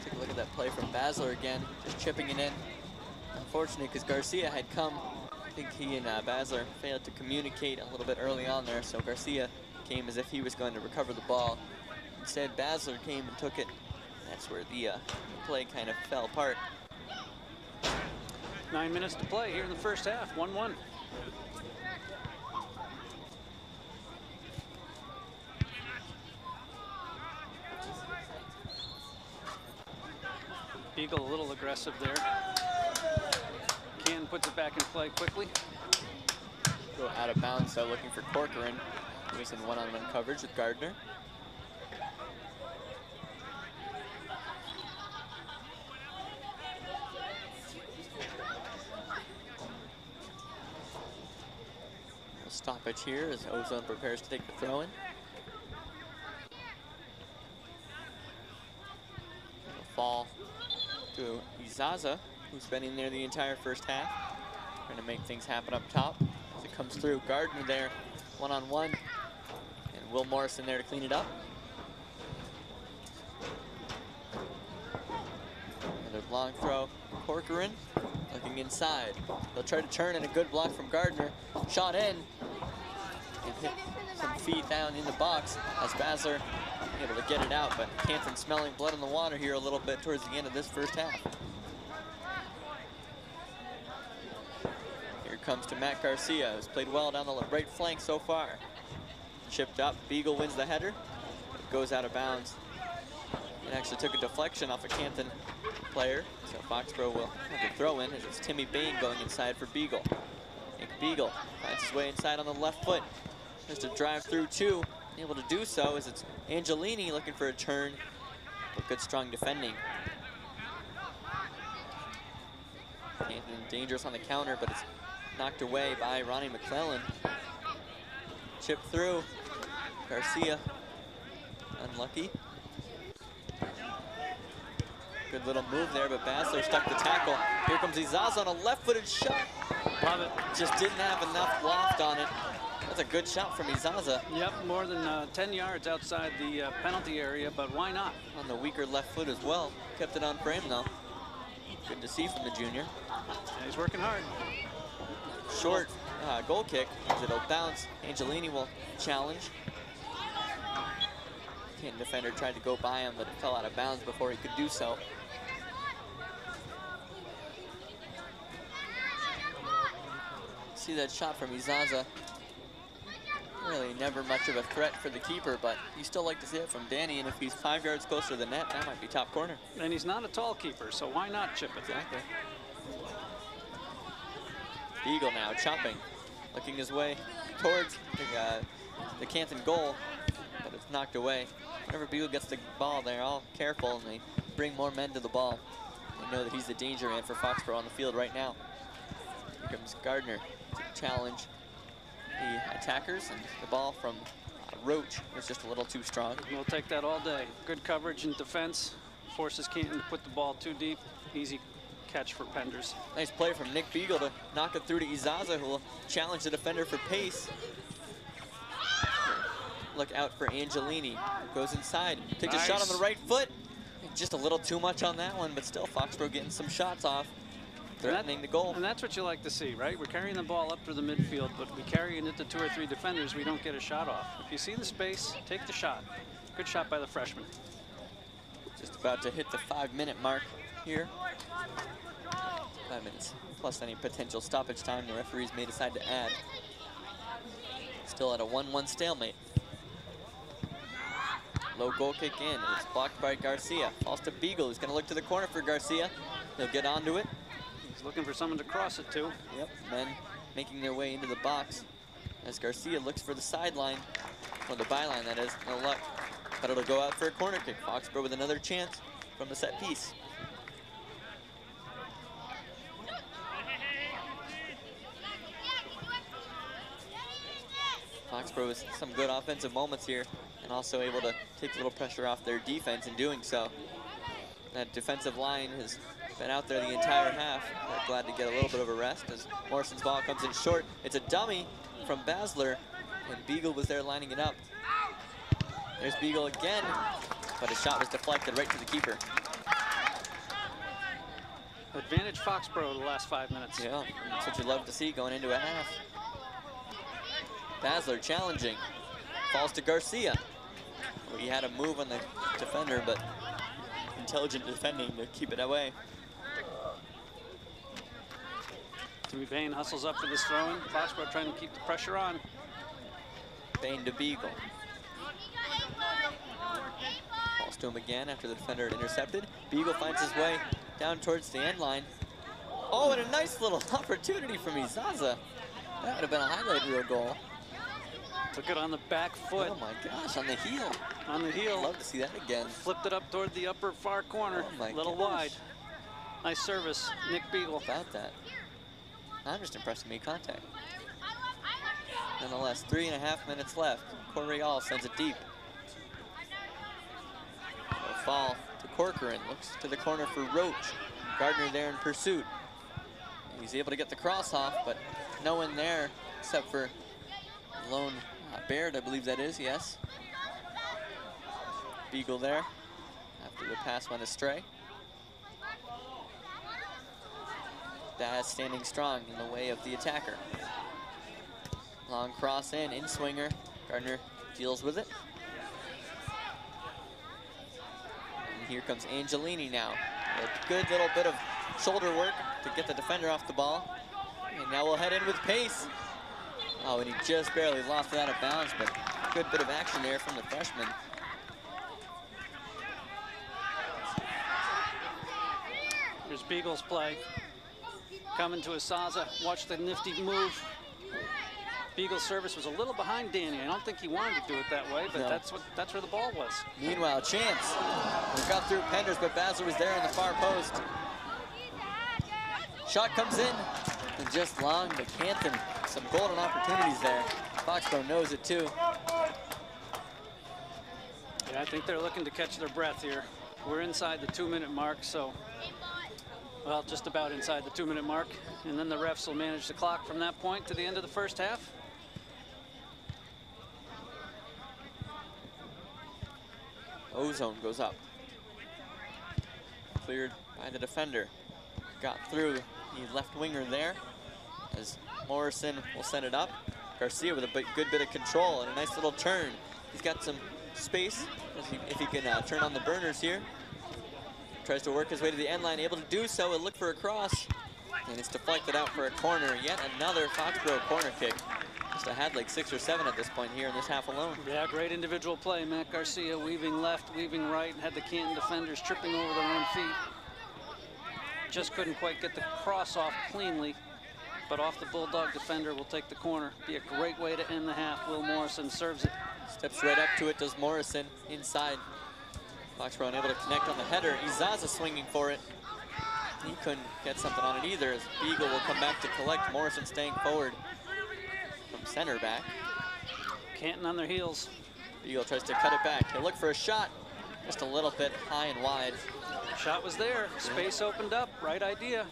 Take a look at that play from Basler again, just chipping it in. Unfortunately, because Garcia had come, I think he and Basler failed to communicate a little bit early on there, so Garcia came as if he was going to recover the ball. Instead, Basler came and took it. That's where the play kind of fell apart. 9 minutes to play here in the first half, 1-1. Beagle a little aggressive there. Canton puts it back in play quickly. Go out of bounds, so looking for Corcoran. He was in one-on-one coverage with Gardner. Stoppage here as Ozone prepares to take the throw in. Fall to Izaza, who's been in there the entire first half. Trying to make things happen up top. As it comes through, Gardner there, one-on-one. And Will Morrison there to clean it up. Another long throw, Corcoran looking inside. They'll try to turn, and a good block from Gardner. Shot in. And hit some feet down in the box as Basler able to get it out, but Canton smelling blood in the water here a little bit towards the end of this first half. Here comes to Matt Garcia, who's played well down the right flank so far. Chipped up, Beagle wins the header. It goes out of bounds. It actually took a deflection off a Canton player, so Foxborough will have to throw in as it's Timmy Bain going inside for Beagle. Beagle finds his way inside on the left foot. Just to drive through two. Able to do so as it's Angelini looking for a turn, but good strong defending. Canton dangerous on the counter, but it's knocked away by Ronnie McClellan. Chip through. Garcia unlucky. Good little move there, but Basler stuck the tackle. Here comes Izaza on a left-footed shot. Love it. Just didn't have enough loft on it. That's a good shot from Izaza. Yep, more than 10 yards outside the penalty area, but why not? On the weaker left foot as well. Kept it on frame though. Good to see from the junior. Yeah, he's working hard. Short goal kick as it'll bounce. Angelini will challenge. Canton defender tried to go by him, but it fell out of bounds before he could do so. See that shot from Izaza. Really never much of a threat for the keeper, but you still like to see it from Danny, and if he's 5 yards closer to the net, that might be top corner. And he's not a tall keeper, so why not chip it? Exactly. Beagle now chopping, looking his way towards the Canton goal, but it's knocked away. Whenever Beagle gets the ball, they're all careful and they bring more men to the ball. They know that he's the danger man for Foxboro on the field right now. Here comes Gardner to challenge the attackers, and the ball from Roach was just a little too strong. We'll take that all day. Good coverage and defense. Forces Canton to put the ball too deep. Easy catch for Penders. Nice play from Nick Beagle to knock it through to Izaza, who will challenge the defender for pace. Look out for Angelini. Goes inside, takes a shot on the right foot. Just a little too much on that one, but still Foxboro getting some shots off, threatening the goal. And that's what you like to see, right? We're carrying the ball up through the midfield, but we carry it into 2 or 3 defenders, we don't get a shot off. If you see the space, take the shot. Good shot by the freshman. Just about to hit the 5-minute mark here. 5 minutes plus any potential stoppage time the referees may decide to add. Still at a 1-1 stalemate. Low goal kick in. It's blocked by Garcia. Falls to Beagle, who's going to look to the corner for Garcia. He'll get onto it. He's looking for someone to cross it to. Yep, men making their way into the box as Garcia looks for the sideline, or the byline that is. No luck, but it'll go out for a corner kick. Foxboro with another chance from the set piece. Foxboro with some good offensive moments here and also able to take a little pressure off their defense in doing so. That defensive line has been out there the entire half. They're glad to get a little bit of a rest as Morrison's ball comes in short. It's a dummy from Basler, and Beagle was there lining it up. There's Beagle again, but his shot was deflected right to the keeper. Advantage Foxboro the last 5 minutes. Yeah, that's what you love to see going into a half. Basler challenging, falls to Garcia. Well, he had a move on the defender, but intelligent defending to keep it away. Timmy Bain hustles up for this throw-in. Foxboro trying to keep the pressure on. Bain to Beagle. Falls to him again after the defender had intercepted. Beagle finds his way down towards the end line. Oh, and a nice little opportunity from Izaza. That would have been a highlight reel goal. Took it on the back foot. Oh my gosh, on the heel. On the heel. I'd love to see that again. Flipped it up toward the upper far corner. Oh my little gosh. wide. Nice service, Nick Beagle. About that. I'm just impressed with me contact. Nonetheless, 3.5 minutes left. Correal sends it deep. A fall to Corcoran. Looks to the corner for Roach. Gardner there in pursuit. He's able to get the cross off, but no one there except for lone Baird, I believe that is, yes. Beagle there after the pass went astray. Baz standing strong in the way of the attacker. Long cross in swinger. Gardner deals with it. And here comes Angelini now. A good little bit of shoulder work to get the defender off the ball. And now we'll head in with pace. Oh, and he just barely lost it out of bounds, but good bit of action there from the freshman. Here's Beagle's play. Coming to Izaza. Watch the nifty move. Beagle's service was a little behind Danny. I don't think he wanted to do it that way, but No. that's where the ball was. Meanwhile, chance. We got through Penders, but Basler was there on the far post. Shot comes in, and just long, but Canton, some golden opportunities there. Foxboro knows it too. Yeah, I think they're looking to catch their breath here. We're inside the 2-minute mark, so, well, just about inside the 2-minute mark. And then the refs will manage the clock from that point to the end of the first half. O-zone goes up. Cleared by the defender. Got through the left winger there as Morrison will send it up. Garcia with a good bit of control and a nice little turn. He's got some space if he can turn on the burners here. Tries to work his way to the end line, able to do so and look for a cross. And it's deflected out for a corner. Yet another Foxboro corner kick. Must have had like 6 or 7 at this point here in this half alone. Yeah, great individual play. Matt Garcia weaving left, weaving right, and had the Canton defenders tripping over their own feet. Just couldn't quite get the cross off cleanly, but off the Bulldog defender will take the corner. Be a great way to end the half. Will Morrison serves it. Steps right up to it, does Morrison inside. Foxboro unable to connect on the header. Izaza swinging for it. He couldn't get something on it either as Beagle will come back to collect. Morrison staying forward from center back. Canton on their heels. Beagle tries to cut it back. He'll look for a shot. Just a little bit high and wide. Shot was there. Space opened up. Right idea.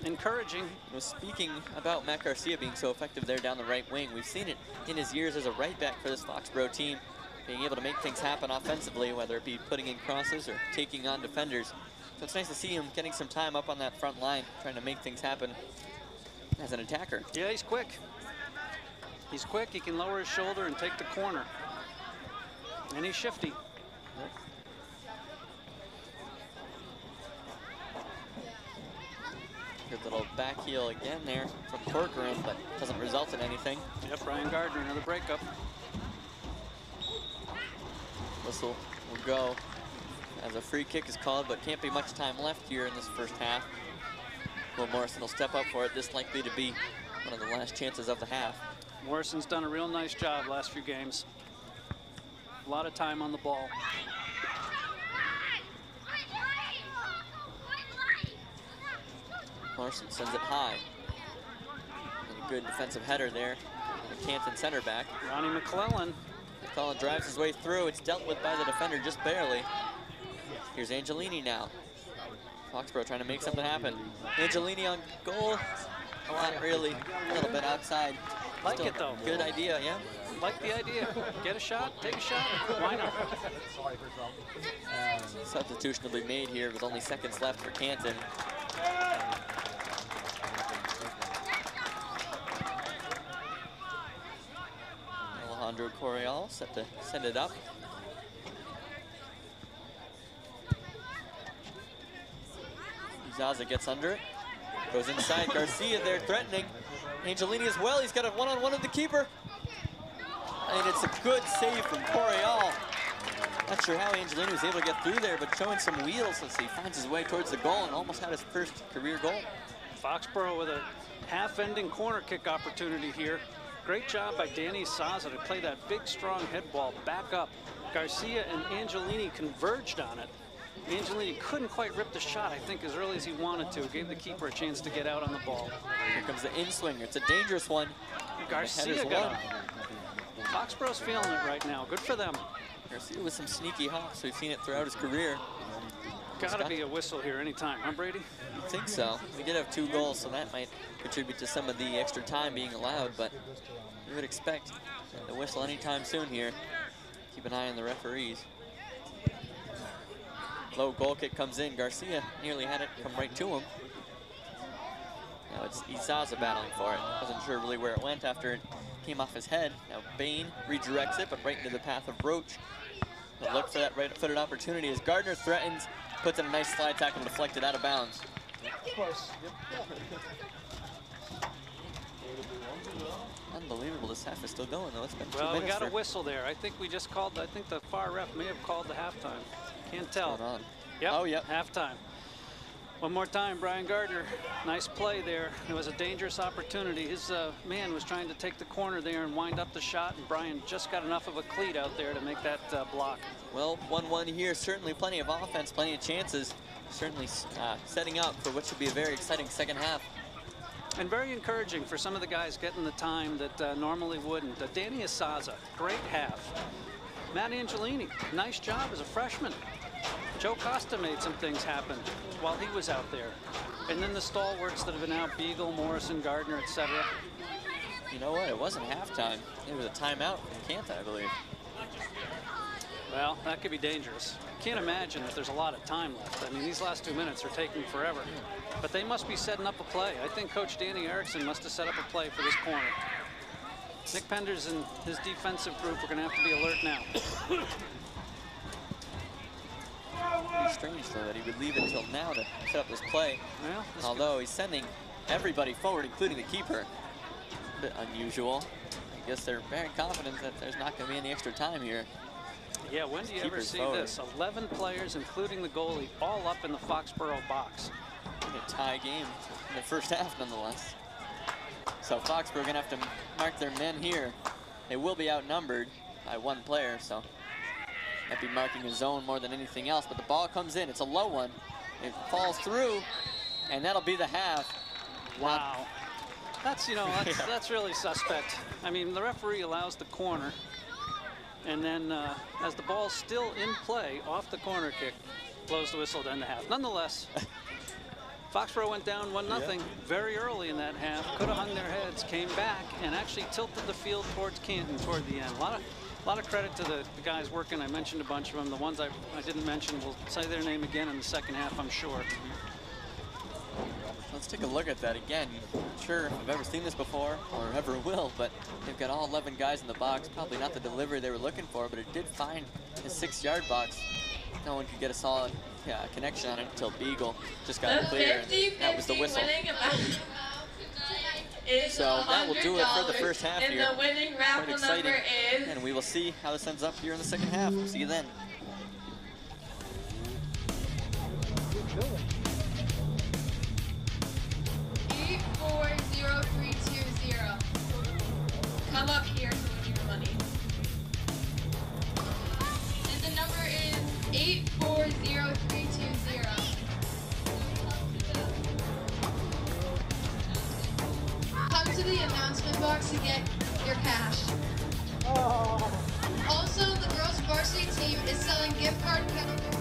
Encouraging. You know, speaking about Matt Garcia being so effective there down the right wing, we've seen it in his years as a right back for this Foxboro team, being able to make things happen offensively, whether it be putting in crosses or taking on defenders. So it's nice to see him getting some time up on that front line, trying to make things happen as an attacker. Yeah, he's quick. He's quick. He can lower his shoulder and take the corner. And he's shifty. Yep. Good little back heel again there from Corcoran, but doesn't result in anything. Yep, Ryan Gardner, another breakup. Whistle will go as a free kick is called, but can't be much time left here in this first half. Will Morrison will step up for it. This likely to be one of the last chances of the half. Morrison's done a real nice job last few games. A lot of time on the ball. Morrison sends it high. And a good defensive header there. The Canton center back. Ronnie McClellan. McClellan drives his way through. It's dealt with by the defender just barely. Here's Angelini now. Foxboro trying to make something happen. Angelini on goal. Not really. A little bit outside. Like Still it though. Good idea, yeah. Like the idea. Get a shot, take a shot. Why not? Substitution will be made here with only seconds left for Canton. Alejandro Correal set to send it up. Zaza gets under it. Goes inside. Garcia there threatening. Angelini as well. He's got a one-on-one with the keeper. And it's a good save from Correal. Not sure how Angelini was able to get through there, but showing some wheels as he finds his way towards the goal and almost had his first career goal. Foxboro with a half-ending corner kick opportunity here. Great job by Danny Saza to play that big, strong head ball back up. Garcia and Angelini converged on it. Angelini couldn't quite rip the shot, I think, as early as he wanted to. Gave the keeper a chance to get out on the ball. Here comes the in-swinger. It's a dangerous one. Garcia got it. Foxboro's feeling it right now. Good for them. Garcia with some sneaky hops. We've seen it throughout his career. Gotta be a whistle here anytime, huh, Brady? I think so. We did have 2 goals, so that might contribute to some of the extra time being allowed, but we would expect the whistle anytime soon here. Keep an eye on the referees. Low goal kick comes in. Garcia nearly had it come right to him. Now it's Izaza battling for it. Wasn't sure really where it went after it came off his head. Now Bain redirects it, but right into the path of Roach. He'll look for that right-footed opportunity as Gardner threatens, puts in a nice slide tackle, deflected out of bounds. Unbelievable, this half is still going though. It's been 2 Well, we minutes got a whistle there. I think we just called, I think the far ref may have called the halftime. Can't tell. Going on. Yep, Oh, yep. halftime. One more time, Brian Gardner. Nice play there. It was a dangerous opportunity. His man was trying to take the corner there and wind up the shot, and Brian just got enough of a cleat out there to make that block. Well, 1-1 here. Certainly plenty of offense, plenty of chances. Certainly setting up for what should be a very exciting second half. And very encouraging for some of the guys getting the time that normally wouldn't. Danny Asaza, great half. Matt Angelini, nice job as a freshman. Joe Costa made some things happen while he was out there. And then the stalwarts that have been out, Beagle, Morrison, Gardner, etc. You know what? It wasn't halftime. It was a timeout from Canton, I believe. Well, that could be dangerous. Can't imagine if there's a lot of time left. I mean, these last 2 minutes are taking forever. But they must be setting up a play. I think Coach Danny Erickson must have set up a play for this corner. Nick Penders and his defensive group are going to have to be alert now. Pretty strange, though, that he would leave it until now to set up this play. Well, although he's sending everybody forward, including the keeper. A bit unusual. I guess they're very confident that there's not going to be any extra time here. Yeah, when do you ever see this? 11 players, including the goalie, all up in the Foxboro box. A tie game in the first half, nonetheless. So Foxboro going to have to mark their men here. They will be outnumbered by 1 player, so might be marking a zone more than anything else. But the ball comes in. It's a low one. It falls through, and that'll be the half. Wow. That's, you know, that's really suspect. I mean, the referee allows the corner, and then as the ball's still in play off the corner kick, blows the whistle to end the half. Nonetheless, Foxboro went down 1-0 very early in that half. Could have hung their heads, came back, and actually tilted the field towards Canton toward the end. A lot of credit to the guys working. I mentioned a bunch of them. The ones I didn't mention, we'll say their name again in the second half, I'm sure. Let's take a look at that again. Not sure if I've ever seen this before or ever will, but they've got all 11 guys in the box. Probably not the delivery they were looking for, but it did find his 6-yard box. No one could get a solid connection on it until Beagle just got clear, and that was the whistle. So that will do it for the first half here. And the winning raffle number is... And we will see how this ends up here in the second half. See you then. Come up here to win your money. And the number is 840320. Come to the announcement box to get your cash. Also, the girls varsity team is selling gift card penalties.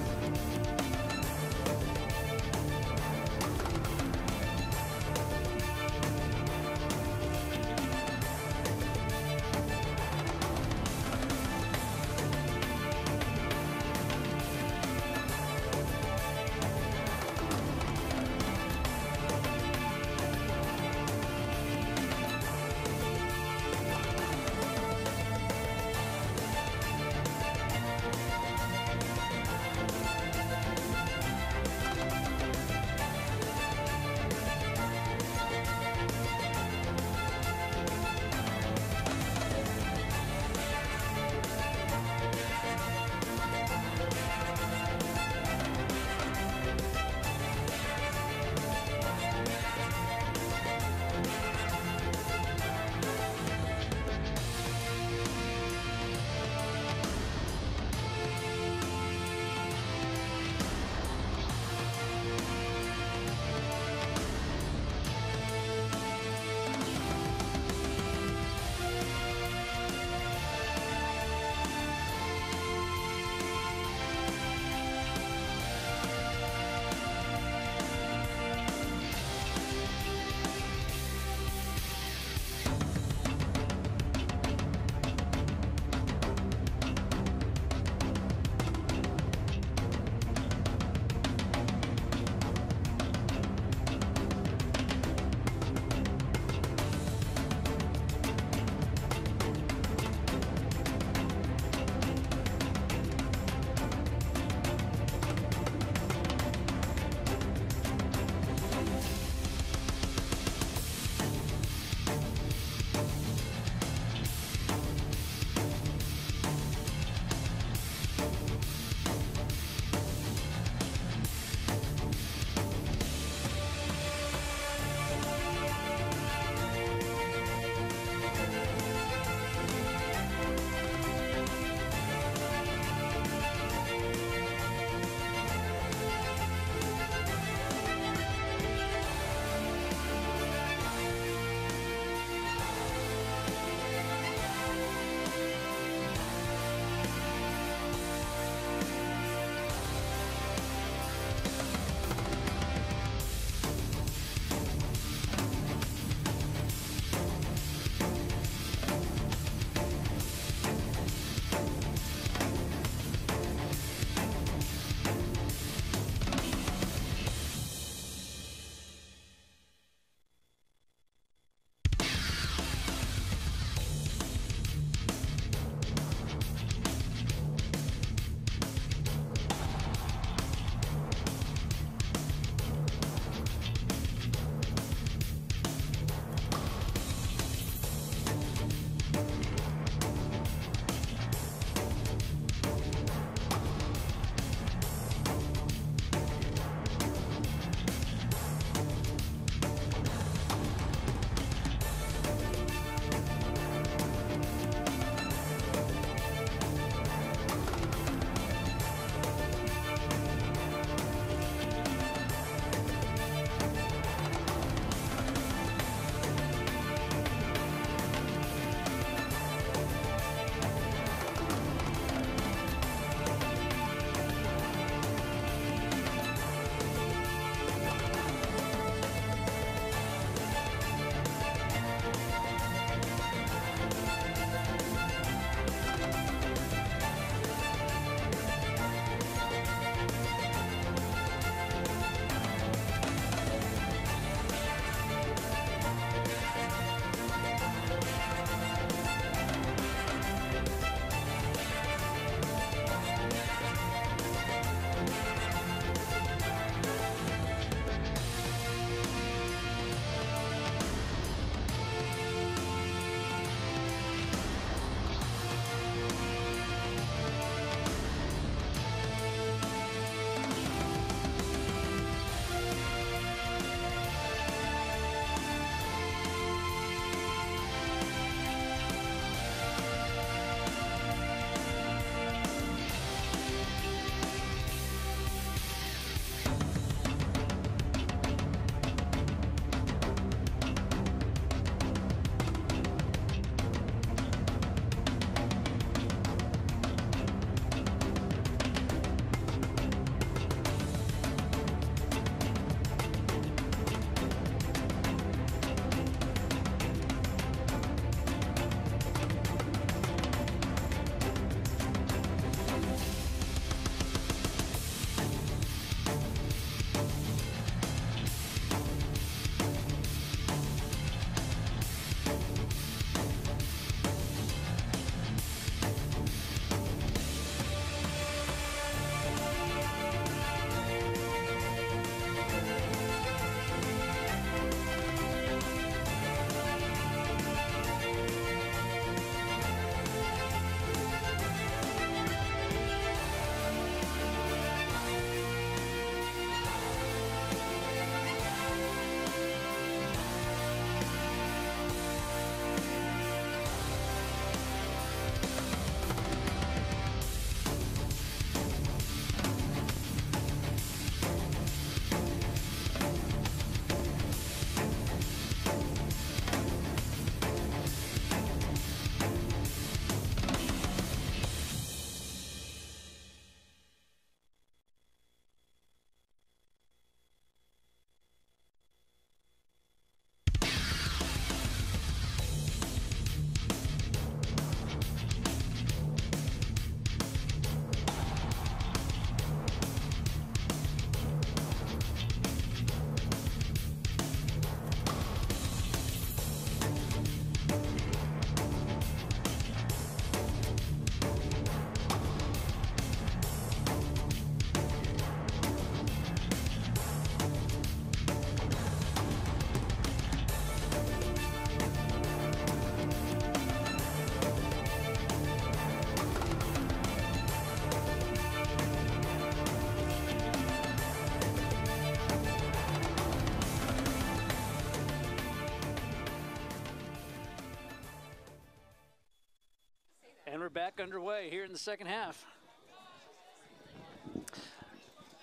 back underway here in the second half.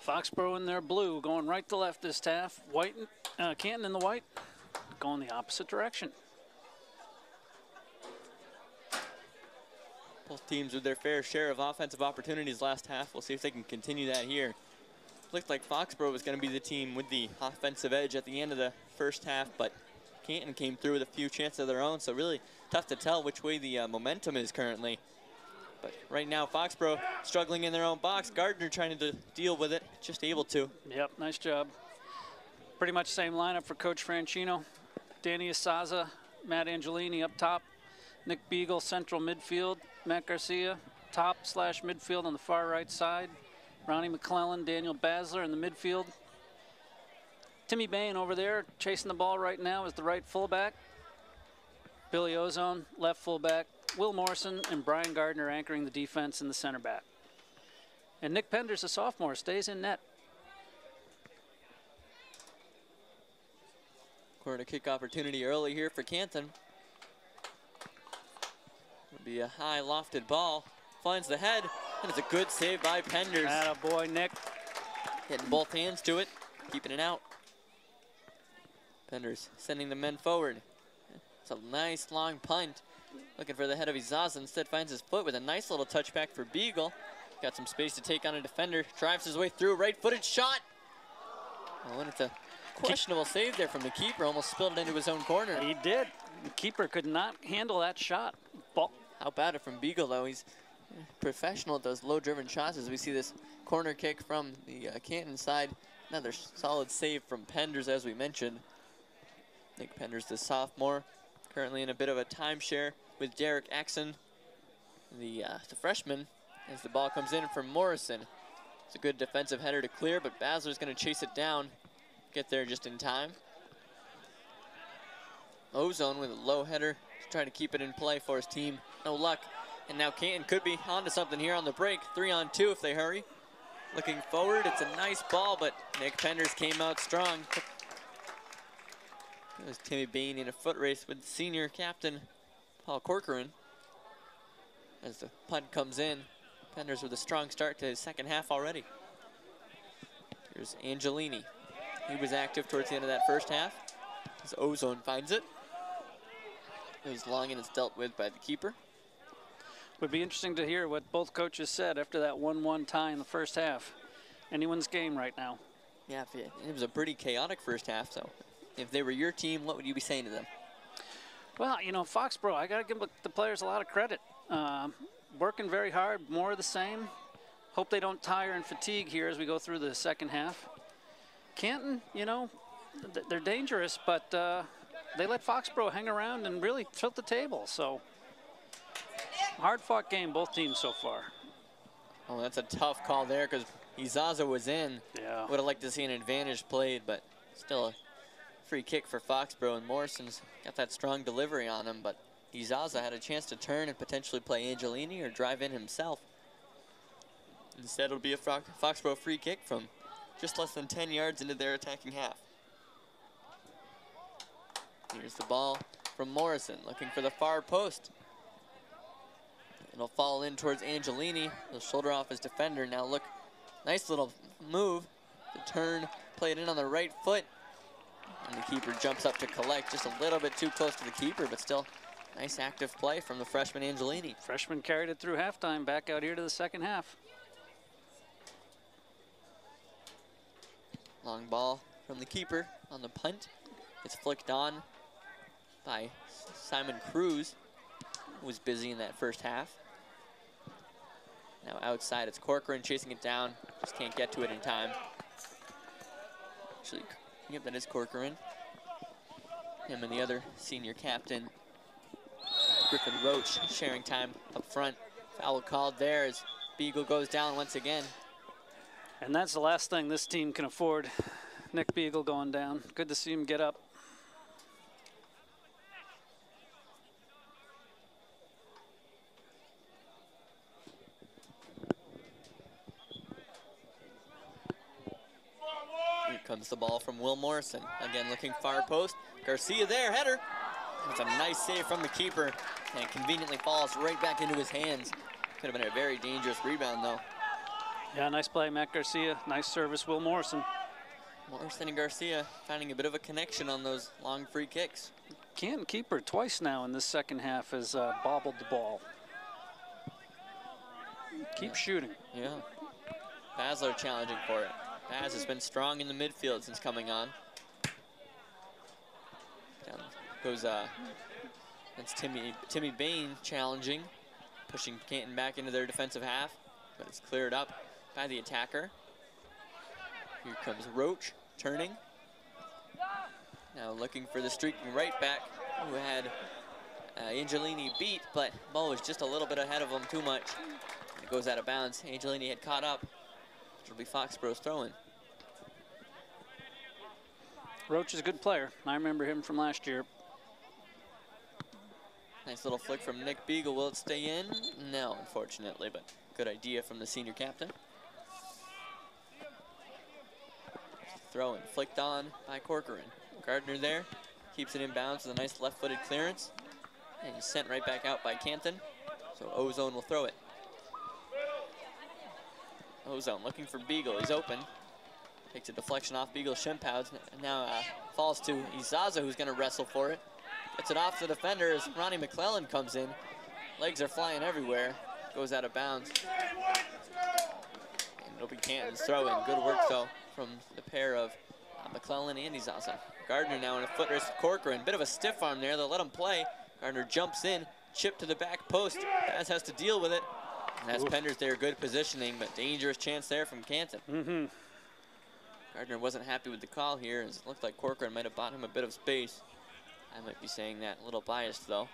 Foxboro in their blue, going right to left this half. White, Canton in the white, going the opposite direction. Both teams with their fair share of offensive opportunities last half. We'll see if they can continue that here. Looked like Foxboro was going to be the team with the offensive edge at the end of the first half, but Canton came through with a few chances of their own, so really tough to tell which way the momentum is currently. But right now, Foxboro struggling in their own box. Gardner trying to deal with it, just able to. Yep, nice job. Pretty much same lineup for Coach Franchino. Danny Asaza, Matt Angelini up top. Nick Beagle, central midfield. Matt Garcia, top/midfield on the far right side. Ronnie McClellan, Daniel Basler in the midfield. Timmy Bain over there chasing the ball right now is the right fullback. Billy Ozone, left fullback. Will Morrison and Brian Gardner anchoring the defense in the center back. And Nick Penders, a sophomore, stays in net. Corner kick opportunity early here for Canton. It'll be a high lofted ball. Finds the head, and it's a good save by Penders. Attaboy, Nick. Getting both hands to it, keeping it out. Penders sending the men forward. It's a nice long punt. Looking for the head of Izaza, instead finds his foot with a nice little touchback for Beagle. Got some space to take on a defender. Drives his way through, right-footed shot. Oh, and it's a questionable save there from the keeper. Almost spilled it into his own corner. He did. The keeper could not handle that shot. Ball. How about it from Beagle, though? He's professional at those low-driven shots as we see this corner kick from the Canton side. Another solid save from Penders, as we mentioned. Nick Penders, the sophomore, currently in a bit of a timeshare with Derek Axon, the freshman, as the ball comes in from Morrison. It's a good defensive header to clear, but Basler's going to chase it down, get there just in time. Ozone with a low header, trying to keep it in play for his team. No luck. And now Canton could be onto something here on the break. 3-on-2 if they hurry. Looking forward, it's a nice ball, but Nick Penders came out strong. It was Timmy Bain in a foot race with senior captain Paul Corcoran. As the punt comes in, Penders with a strong start to his second half already. Here's Angelini. He was active towards the end of that first half. As Ozone finds it. It was long and it's dealt with by the keeper. Would be interesting to hear what both coaches said after that 1-1 tie in the first half. Anyone's game right now. Yeah, it was a pretty chaotic first half, so if they were your team, what would you be saying to them? Well, you know, Foxboro, I got to give the players a lot of credit. Working very hard, more of the same. Hope they don't tire and fatigue here as we go through the second half. Canton, you know, they're dangerous, but they let Foxboro hang around and really tilt the table. So, hard-fought game, both teams so far. Oh, that's a tough call there because Izaza was in. Yeah. Would have liked to see an advantage played, but still a free kick for Foxboro, and Morrison's got that strong delivery on him, but Izaza had a chance to turn and potentially play Angelini or drive in himself. Instead, it'll be a Foxboro free kick from just less than 10 yards into their attacking half. Here's the ball from Morrison, looking for the far post. It'll fall in towards Angelini. He'll shoulder off his defender. Now look, nice little move. The turn, played in on the right foot. And the keeper jumps up to collect, just a little bit too close to the keeper, but still nice active play from the freshman Angelini. Freshman carried it through halftime, back out here to the second half. Long ball from the keeper on the punt. It's flicked on by Simon Cruz, who was busy in that first half. Now outside, it's Corcoran chasing it down. Just can't get to it in time. Actually, yep, that is Corcoran. Him and the other senior captain, Griffin Roach, sharing time up front. Foul called there as Beagle goes down once again. And that's the last thing this team can afford. Nick Beagle going down. Good to see him get up. Here comes the ball from Will Morrison. Again, looking far post. Garcia there, header. It's a nice save from the keeper, and it conveniently falls right back into his hands. Could have been a very dangerous rebound, though. Yeah, nice play, Matt Garcia. Nice service, Will Morrison. Morrison and Garcia finding a bit of a connection on those long free kicks. Canton keeper twice now in this second half has bobbled the ball. Keep shooting. Yeah. Basler challenging for it. Baz has been strong in the midfield since coming on. Down goes, that's Timmy Bain challenging, pushing Canton back into their defensive half, but it's cleared up by the attacker. Here comes Roach, turning. Now looking for the streaking right back, who had Angelini beat, but ball was just a little bit ahead of him, too much. It goes out of bounds. Angelini had caught up. It'll be Foxboro's throw-in. Roach is a good player. I remember him from last year. Nice little flick from Nick Beagle. Will it stay in? No, unfortunately, but good idea from the senior captain. Throw-in flicked on by Corcoran. Gardner there, keeps it in bounds with a nice left-footed clearance. And he's sent right back out by Canton. So Ozone will throw it. Ozone looking for Beagle. He's open. Takes a deflection off Beagle's shin pads. Now falls to Izaza, who's going to wrestle for it. Gets it off the defender as Ronnie McClellan comes in. Legs are flying everywhere. Goes out of bounds. And it'll be Canton's throw in. Good work, though, from the pair of McClellan and Izaza. Gardner now in a foot race with Corcoran. Bit of a stiff arm there. They'll let him play. Gardner jumps in. Chip to the back post. Baz has to deal with it. And that's Penders there. Good positioning, but dangerous chance there from Canton. Gardner wasn't happy with the call here, as it looked like Corcoran might have bought him a bit of space. I might be saying that. A little biased, though.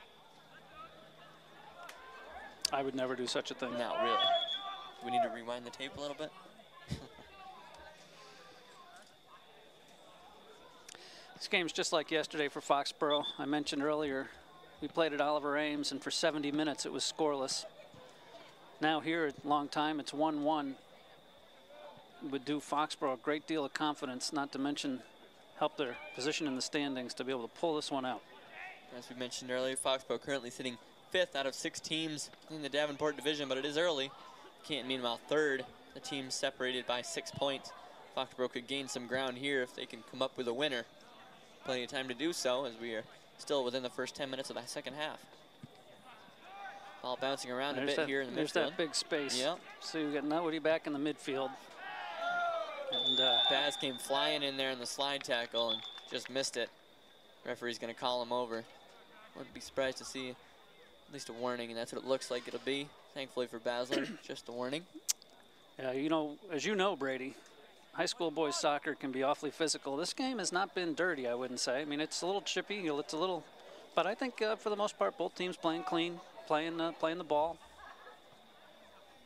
I would never do such a thing. No, really. Do we need to rewind the tape a little bit? This game's just like yesterday for Foxboro. I mentioned earlier, we played at Oliver Ames, and for 70 minutes it was scoreless. Now here at long time, it's 1-1. Would do Foxboro a great deal of confidence, not to mention help their position in the standings to be able to pull this one out. As we mentioned earlier, Foxboro currently sitting 5th out of 6 teams in the Davenport division, but it is early. Canton, meanwhile, 3rd. The team's separated by 6 points. Foxboro could gain some ground here if they can come up with a winner. Plenty of time to do so, as we are still within the first 10 minutes of the second half. Ball bouncing around a bit here in the midfield. There's that big space. Yep. So you got Nowody back in the midfield. And Baz came flying in there in the slide tackle and just missed it. Referee's going to call him over. Wouldn't be surprised to see at least a warning, and that's what it looks like it'll be. Thankfully for Basler, just a warning. Yeah, you know, as you know, Brady, high school boys soccer can be awfully physical. This game has not been dirty, I wouldn't say. I mean, it's a little chippy, it's a little, but I think for the most part, both teams playing clean, playing the ball.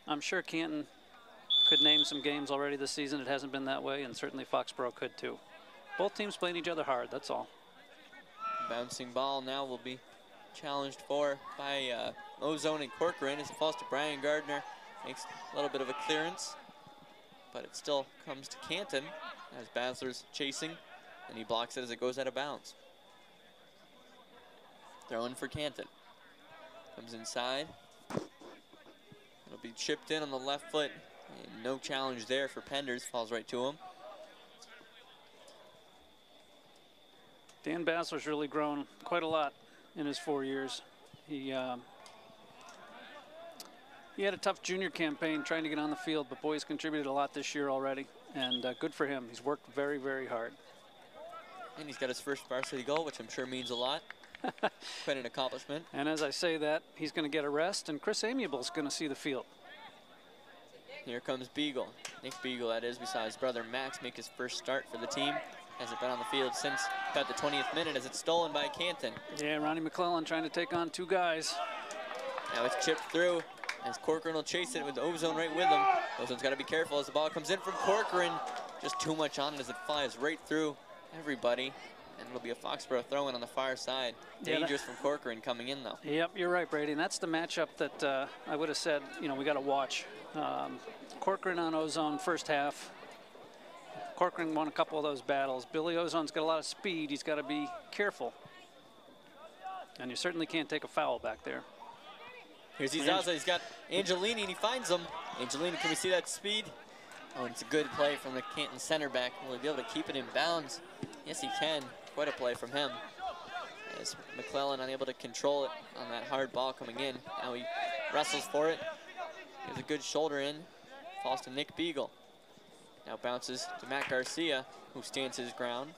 I'm sure Canton could name some games already this season. It hasn't been that way, and certainly Foxboro could too. Both teams playing each other hard, that's all. Bouncing ball now will be challenged for by Ozone and Corcoran as it falls to Brian Gardner. Makes a little bit of a clearance, but it still comes to Canton as Basler's chasing, and he blocks it as it goes out of bounds. Throwing for Canton. Comes inside. It'll be chipped in on the left foot. And no challenge there for Penders. Falls right to him. Dan Basler's really grown quite a lot in his 4 years. He had a tough junior campaign trying to get on the field, but boy, he's contributed a lot this year already, and good for him. He's worked very, very hard. And he's got his first varsity goal, which I'm sure means a lot. Quite an accomplishment. And as I say that, he's going to get a rest, and Chris Amiable's going to see the field. Here comes Beagle. Nick Beagle, that is, beside his brother Max, make his first start for the team. Hasn't been on the field since about the 20th minute as it's stolen by Canton. Yeah, Ronnie McClellan trying to take on 2 guys. Now it's chipped through as Corcoran will chase it with Ozone right with him. Ozone's got to be careful as the ball comes in from Corcoran. Just too much on it as it flies right through everybody. And it'll be a Foxboro throw-in on the far side. Dangerous from Corcoran coming in, though. Yep, you're right, Brady. And that's the matchup that I would have said, we got to watch. Corcoran on Ozone first half. Corcoran won a couple of those battles. Billy Ozone's got a lot of speed. He's got to be careful. And you certainly can't take a foul back there. Here's Izaza. He's got Angelini, and he finds him. Angelini, can we see that speed? Oh, it's a good play from the Canton center back. Will he be able to keep it in bounds? Yes, he can. Quite a play from him. As McClellan unable to control it on that hard ball coming in. Now he wrestles for it. Gives a good shoulder in. Falls to Nick Beagle. Now bounces to Matt Garcia, who stands his ground.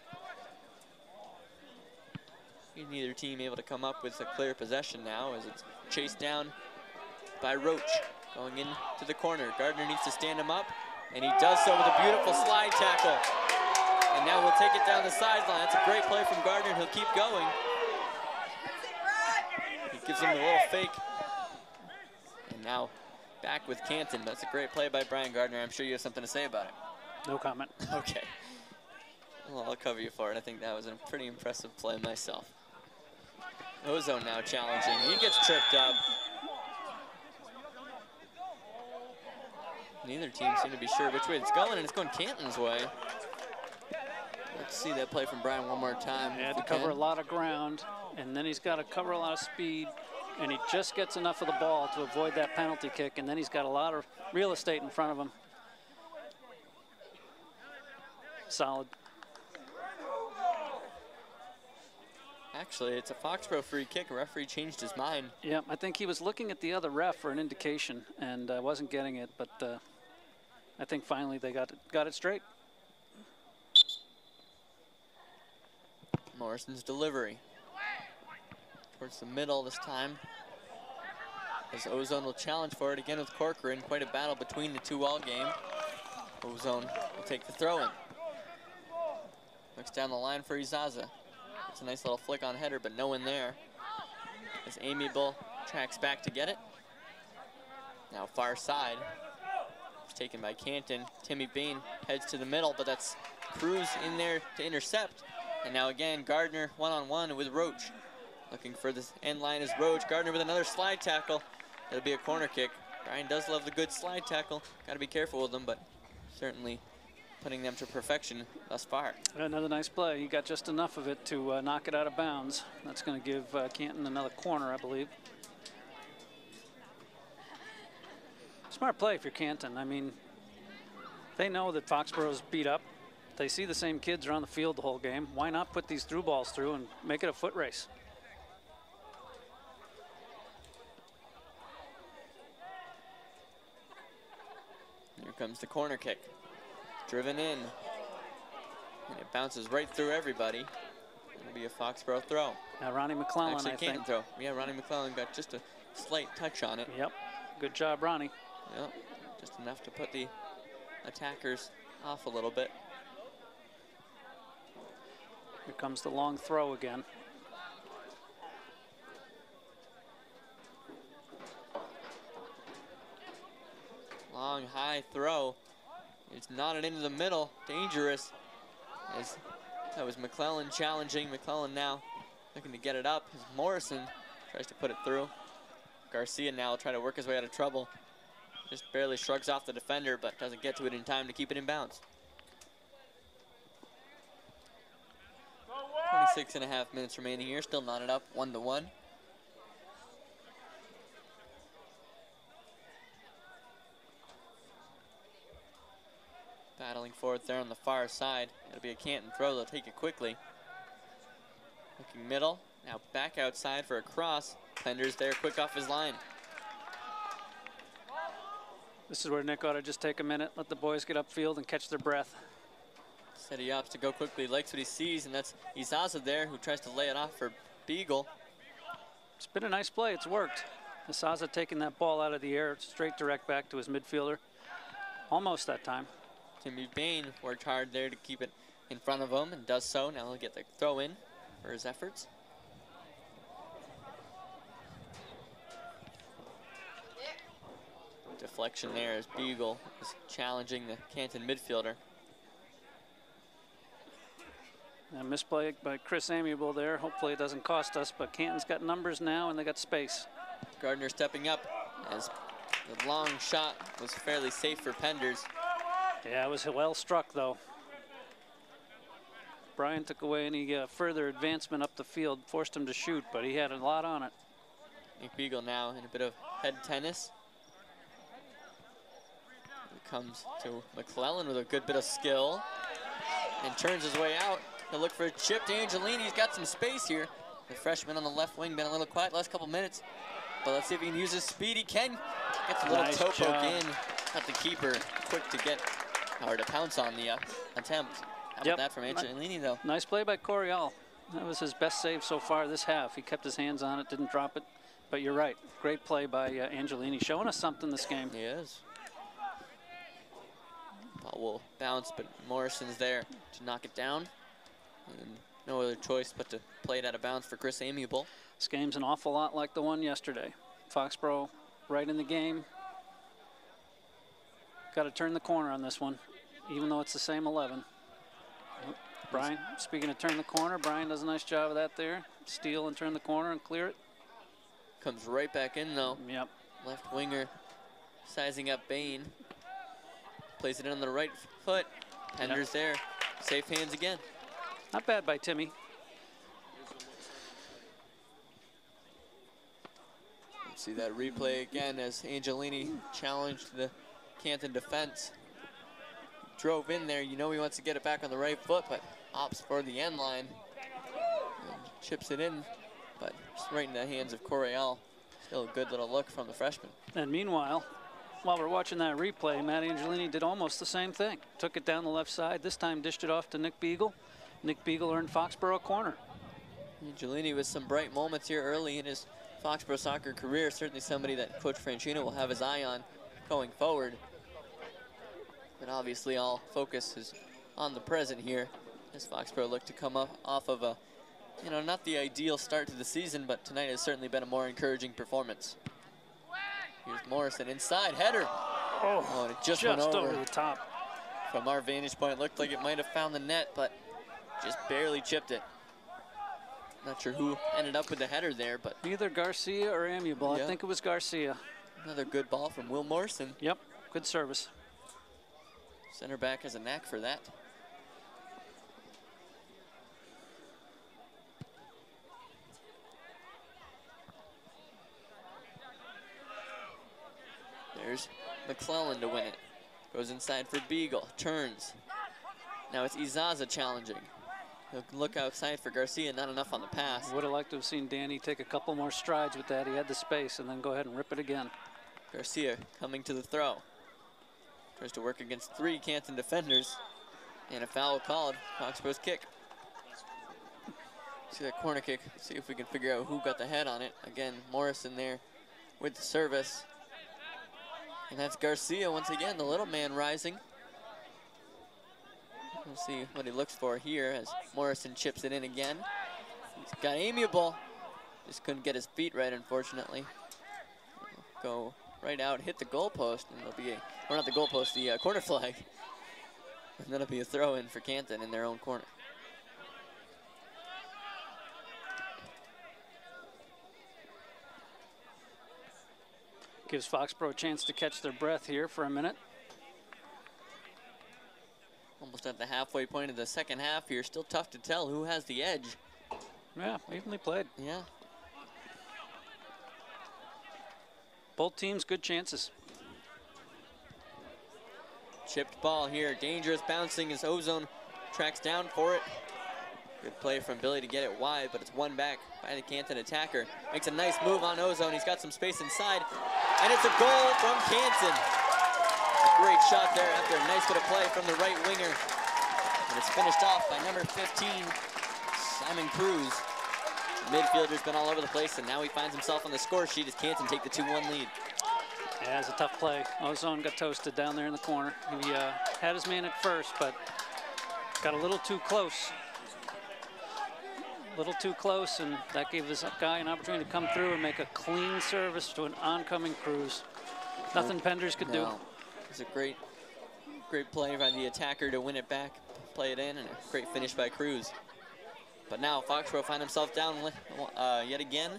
Neither team able to come up with a clear possession now as it's chased down by Roach. Going into the corner. Gardner needs to stand him up, and he does so with a beautiful slide tackle. And now we'll take it down the sideline. That's a great play from Gardner, and he'll keep going. He gives him the little fake. And now back with Canton. That's a great play by Brian Gardner. I'm sure you have something to say about it. No comment. Okay. Well, I'll cover you for it. I think that was a pretty impressive play myself. Ozone now challenging. He gets tripped up. Neither team seem to be sure which way it's going, and it's going Canton's way. Let's see that play from Brian one more time. He had to cover a lot of ground, and then he's got to cover a lot of speed, and he just gets enough of the ball to avoid that penalty kick, and then he's got a lot of real estate in front of him. Solid. Actually, it's a Foxboro free kick. A referee changed his mind. Yeah, I think he was looking at the other ref for an indication and wasn't getting it, but I think finally they got it straight. Morrison's delivery. Towards the middle this time. As Ozone will challenge for it again with Corcoran. Quite a battle between the two all game. Ozone will take the throw in. Looks down the line for Izaza. It's a nice little flick on header, but no one there. As Amiable tracks back to get it. Now far side. It's taken by Canton. Timmy Bain heads to the middle, but that's Cruz in there to intercept. And now again, Gardner one-on-one with Roach. Looking for this end line is Roach. Gardner with another slide tackle. It'll be a corner kick. Brian does love the good slide tackle. Got to be careful with them, but certainly putting them to perfection thus far. Another nice play. He got just enough of it to knock it out of bounds. That's going to give Canton another corner, I believe. Smart play for Canton. I mean, they know that Foxboro's beat up. They see the same kids are on the field the whole game. Why not put these through balls through and make it a foot race? Here comes the corner kick. Driven in. And it bounces right through everybody. It'll be a Foxboro throw. Now Ronnie McClellan, actually, I Canton think. throw. Yeah, Ronnie McClellan got just a slight touch on it. Yep. Good job, Ronnie. Yep. Just enough to put the attackers off a little bit. Here comes the long throw again. Long, high throw. It's knotted into the middle. Dangerous. As that was McClellan challenging. McClellan now looking to get it up. As Morrison tries to put it through. Garcia now will try to work his way out of trouble. Just barely shrugs off the defender, but doesn't get to it in time to keep it in bounds. 26.5 minutes remaining here. Still knotted up 1-1. Battling for it there on the far side. It'll be a Canton throw. They'll take it quickly. Looking middle. Now back outside for a cross. Pender's there quick off his line. This is where Nick ought to just take a minute, let the boys get upfield and catch their breath. Said he opts to go quickly, likes what he sees, and that's Izaza there who tries to lay it off for Beagle. It's been a nice play. It's worked. Izaza taking that ball out of the air, straight direct back to his midfielder. Almost that time. Timmy Bain worked hard there to keep it in front of him and does so. Now he'll get the throw in for his efforts. Deflection there as Beagle is challenging the Canton midfielder. A misplay by Chris Amiable there. Hopefully it doesn't cost us, but Canton's got numbers now and they got space. Gardner stepping up as the long shot was fairly safe for Penders. Yeah, it was well struck though. Brian took away any further advancement up the field, forced him to shoot, but he had a lot on it. Nick Beagle now in a bit of head tennis. He comes to McClellan with a good bit of skill and turns his way out. He'll look for a chip to Angelini. He's got some space here. The freshman on the left wing been a little quiet the last couple minutes, but let's see if he can use his speed. He can. Gets a little Nice toe job. poke in. Got the keeper quick to get, or to pounce on the attempt. How about that from Angelini, though? Nice play by Coriel. That was his best save so far this half. He kept his hands on it, didn't drop it. But you're right. Great play by Angelini, showing us something this game. He is. Ball will bounce, but Morrison's there to knock it down. And no other choice but to play it out of bounds for Chris Amiable. This game's an awful lot like the one yesterday. Foxboro right in the game. Got to turn the corner on this one, even though it's the same 11. Brian, speaking of turn the corner, Brian does a nice job of that there. Steal and turn the corner and clear it. Comes right back in, though. Yep. Left winger sizing up Bain. Plays it in on the right foot. Hender's there. Safe hands again. Not bad by Timmy. Let's see that replay again as Angelini challenged the Canton defense. Drove in there. You know he wants to get it back on the right foot, but opts for the end line. And chips it in, but just right in the hands of Coriel. Still a good little look from the freshman. And meanwhile, while we're watching that replay, Matt Angelini did almost the same thing. Took it down the left side. This time dished it off to Nick Beagle. Nick Beagle earned Foxboro a corner. Angelini with some bright moments here early in his Foxboro soccer career. Certainly somebody that Coach Franchino will have his eye on going forward. But obviously all focus is on the present here as Foxboro look to come up off of a, not the ideal start to the season, but tonight has certainly been a more encouraging performance. Here's Morrison inside, header. Oh, and it just went over the top. From our vantage point, it looked like it might have found the net, but just barely chipped it. Not sure who ended up with the header there, but either Garcia or Amiable. I think it was Garcia. Another good ball from Will Morrison. Yep, good service. Center back has a knack for that. There's McClellan to win it. Goes inside for Beagle, turns. Now it's Izaza challenging. He'll look outside for Garcia, not enough on the pass. Would have liked to have seen Danny take a couple more strides with that. He had the space and then go ahead and rip it again. Garcia coming to the throw. Tries to work against 3 Canton defenders. And a foul called. Foxboro's kick. See that corner kick. See if we can figure out who got the head on it. Again, Morrison there with the service. And that's Garcia once again, the little man rising. We'll see what he looks for here as Morrison chips it in again. He's got Amiable. Just couldn't get his feet right, unfortunately. Go right out, hit the goalpost, and it'll be or not the goalpost, the corner flag. And that'll be a throw in for Canton in their own corner. Gives Foxboro a chance to catch their breath here for a minute. Almost at the halfway point of the second half here. Still tough to tell who has the edge. Yeah, evenly played. Yeah. Both teams good chances. Chipped ball here. Dangerous bouncing as Ozone tracks down for it. Good play from Billy to get it wide, but it's won back by the Canton attacker. Makes a nice move on Ozone. He's got some space inside. And it's a goal from Canton. A great shot there after a nice bit of play from the right winger. And it's finished off by number 15, Simon Cruz. The midfielder's been all over the place, and now he finds himself on the score sheet as Canton take the 2-1 lead. Yeah, it's a tough play. Ozone got toasted down there in the corner. He had his man at first, but got a little too close. A little too close, and that gave this guy an opportunity to come through and make a clean service to an oncoming Cruz. Nothing Penders could do. It's a great play by the attacker to win it back, play it in, and a great finish by Cruz. But now Foxboro find himself down yet again.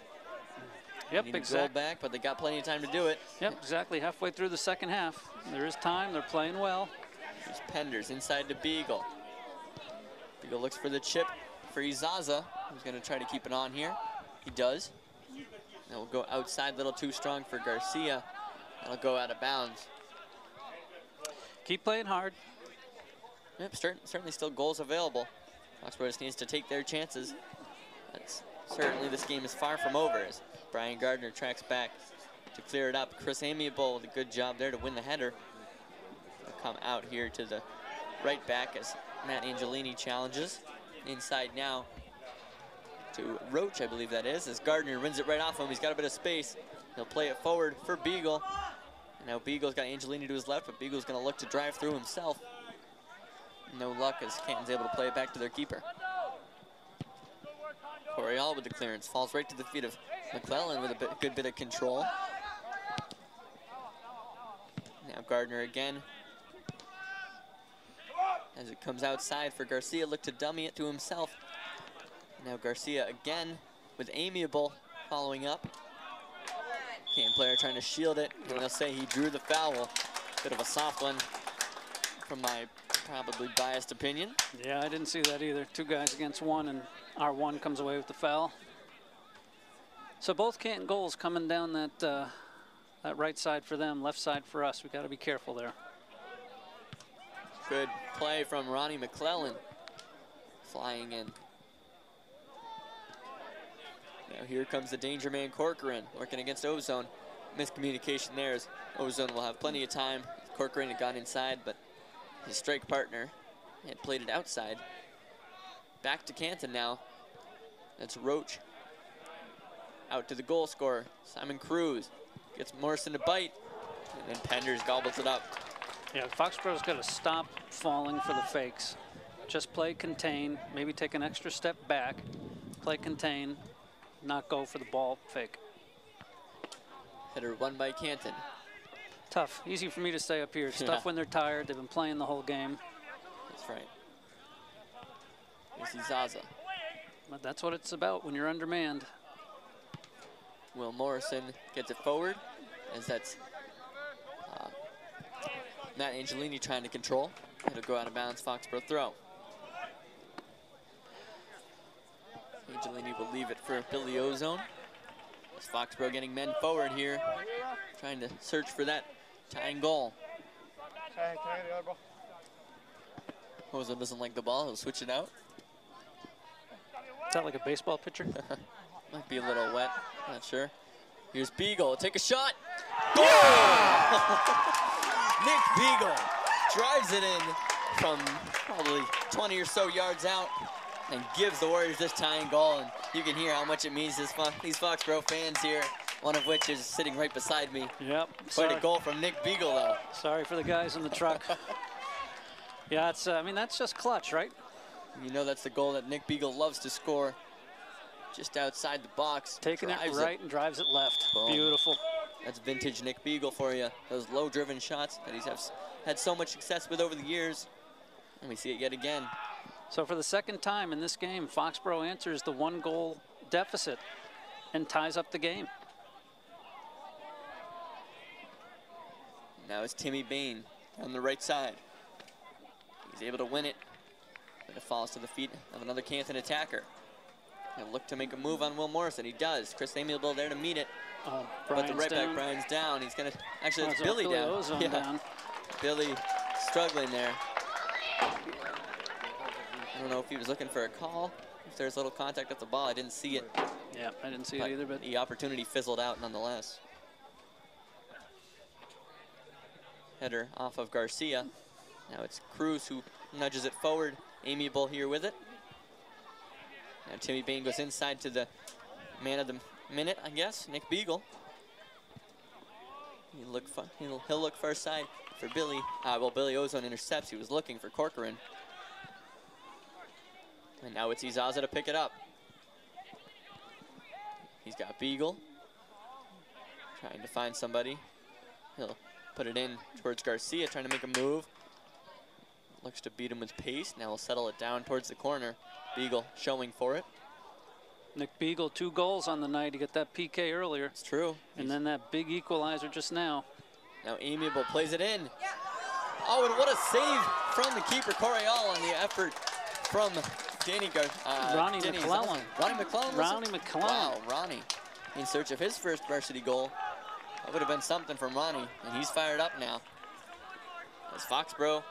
Yep, exactly. Goal back, but they got plenty of time to do it. Yep, exactly. Halfway through the second half. There is time. They're playing well. Here's Penders inside to Beagle. Beagle looks for the chip for Izaza, who's going to try to keep it on here. He does. That will go outside, a little too strong for Garcia. That'll go out of bounds. Keep playing hard. Yep, certainly still goals available. Foxboro just needs to take their chances. That's certainly, this game is far from over as Brian Gardner tracks back to clear it up. Chris Amiable with a good job there to win the header. He'll come out here to the right back as Matt Angelini challenges. Inside now to Roach, I believe that is, as Gardner wins it right off him. He's got a bit of space. He'll play it forward for Beagle. Now Beagle's got Angelini to his left, but Beagle's gonna look to drive through himself. No luck as Canton's able to play it back to their keeper. Coryell with the clearance, falls right to the feet of McClellan with a good bit of control. Now Gardner again. As it comes outside for Garcia, look to dummy it to himself. Now Garcia again with Amiable following up. Canton player trying to shield it, and they'll say he drew the foul. Bit of a soft one from my probably biased opinion. Yeah, I didn't see that either. 2 guys against 1, and our 1 comes away with the foul. So both Canton goals coming down that that right side for them, left side for us. We got to be careful there. Good play from Ronnie McClellan, flying in. Now here comes the danger man Corcoran, working against Ozone. Miscommunication there as Ozone will have plenty of time. Corcoran had gone inside, but his strike partner had played it outside. Back to Canton now. That's Roach. Out to the goal scorer, Simon Cruz. Gets Morrison to bite, and then Penders gobbles it up. Yeah, Foxboro's got to stop falling for the fakes. Just play contain, maybe take an extra step back, play contain, not go for the ball fake. Header won by Canton. Tough, easy for me to stay up here. It's tough when they're tired. They've been playing the whole game. That's right. Here's Zaza. But that's what it's about when you're undermanned. Will Morrison gets it forward, as that's Matt Angelini trying to control. It'll go out of bounds, Foxboro throw. Angelini will leave it for Billy Ozone. As Foxboro getting men forward here, trying to search for that tying goal. Ozone doesn't like the ball, he'll switch it out. Is that like a baseball pitcher? Might be a little wet, not sure. Here's Beagle, take a shot. Nick Beagle drives it in from probably 20 or so yards out and gives the Warriors this tying goal. And you can hear how much it means to these Foxboro fans here, one of which is sitting right beside me. Yep. Quite a goal from Nick Beagle, though. Sorry for the guys in the truck. Yeah, it's, I mean, that's just clutch, right? You know that's the goal that Nick Beagle loves to score. Just outside the box. Taking it right and drives it left. Boom. Beautiful. That's vintage Nick Beagle for you. Those low-driven shots that he's had so much success with over the years. And we see it yet again. So for the second time in this game, Foxboro answers the 1-goal deficit and ties up the game. Now it's Timmy Bain on the right side. He's able to win it, but it falls to the feet of another Canton attacker. He'll look to make a move on Will Morrison. He does. Chris Amiable there to meet it. But the right back, Brian's down. He's going to, actually, it's Billy down. Yeah. Down. Billy struggling there. I don't know if he was looking for a call, if there's a little contact at the ball. I didn't see it. Yeah, I didn't see it either, but the opportunity fizzled out nonetheless. Header off of Garcia. Now it's Cruz who nudges it forward. Amiable here with it. Now Timmy Bain goes inside to the man of the minute, I guess, Nick Beagle. He'll look far side for Billy. Well, Billy Ozone intercepts. He was looking for Corcoran. And now it's Izaza to pick it up. He's got Beagle. Trying to find somebody. He'll put it in towards Garcia, trying to make a move. Looks to beat him with pace. Now he'll settle it down towards the corner. Beagle showing for it. Nick Beagle, 2 goals on the night to get that PK earlier. It's true. And then that big equalizer just now. Now Amiable plays it in. Oh, and what a save from the keeper, Coryell, on the effort from Ronnie McClellan. Ronnie McClellan? Ronnie McClellan. Wow, Ronnie. in search of his first varsity goal. That would have been something from Ronnie, and he's fired up now. As Foxboro,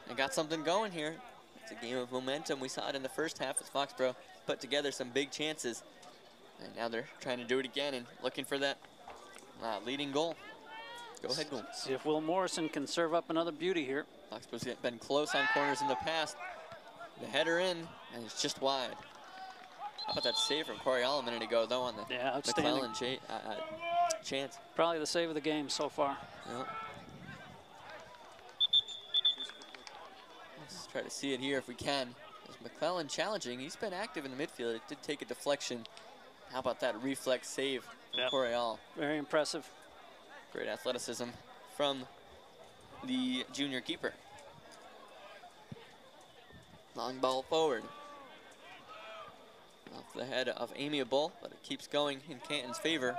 they got something going here. It's a game of momentum. We saw it in the first half as Foxboro put together some big chances. And now they're trying to do it again and looking for that leading goal. Go ahead, goal. See if Will Morrison can serve up another beauty here. Foxboro's been close on corners in the past. The header in, and it's just wide. How about that save from Coriel a minute ago, though, on the McClellan chance. Probably the save of the game so far. Yep. Let's try to see it here if we can. There's McClellan challenging. He's been active in the midfield. It did take a deflection. How about that reflex save from Coriel? Very impressive. Great athleticism from the junior keeper. Long ball forward. Off the head of Amiable, but it keeps going in Canton's favor.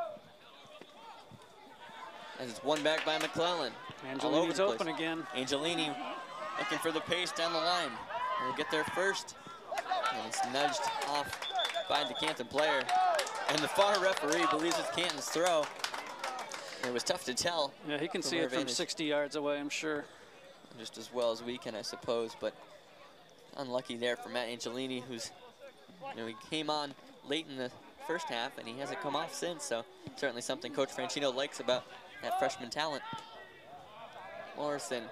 As it's won back by McClellan. Angelini's open again. Angelini looking for the pace down the line. We'll get there first. And it's nudged off by the Canton player. And the far referee believes it's Canton's throw. It was tough to tell. Yeah, he can see it from 60 yards away, I'm sure. Just as well as we can, I suppose, but unlucky there for Matt Angelini, who's, he came on late in the first half and he hasn't come off since, so certainly something Coach Franchino likes about that freshman talent. Morrison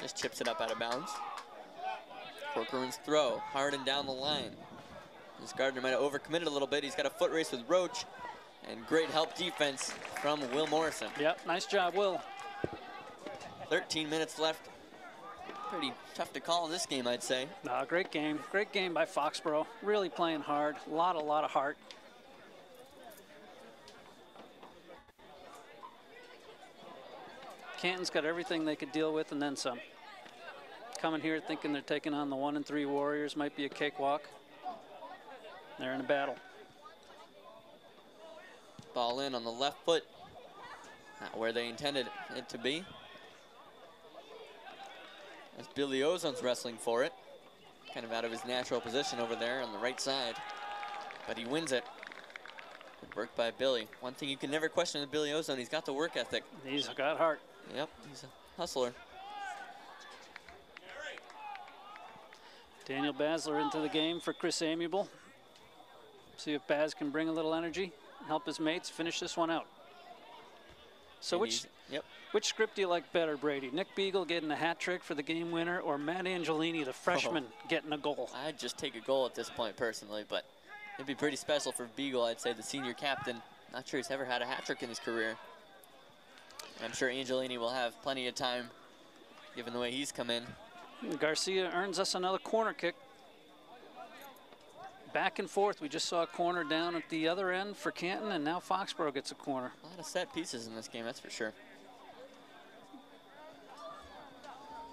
just chips it up out of bounds. Corcoran's throw, hard and down the line. This Gardner might have overcommitted a little bit. He's got a foot race with Roach, and great help defense from Will Morrison. Yep, nice job, Will. 13 minutes left. Pretty tough to call this game, I'd say. No, great game. Great game by Foxboro. Really playing hard. A lot of heart. Canton's got everything they could deal with and then some. Coming here thinking they're taking on the 1 and 3 Warriors might be a cakewalk. They're in a battle. Ball in on the left foot. Not where they intended it to be. As Billy Ozone's wrestling for it. Kind of out of his natural position over there on the right side. But he wins it. Good work by Billy. One thing you can never question with Billy Ozone, he's got the work ethic. He's got heart. Yep, he's a hustler. Daniel Basler into the game for Chris Amiable. See if Baz can bring a little energy, help his mates finish this one out. So which script do you like better, Brady? Nick Beagle getting a hat trick for the game winner, or Matt Angelini, the freshman, getting a goal? I'd just take a goal at this point personally, but it'd be pretty special for Beagle, I'd say, the senior captain. Not sure he's ever had a hat trick in his career. I'm sure Angelini will have plenty of time, given the way he's come in. Garcia earns us another corner kick. Back and forth. We just saw a corner down at the other end for Canton, and now Foxboro gets a corner. A lot of set pieces in this game, that's for sure.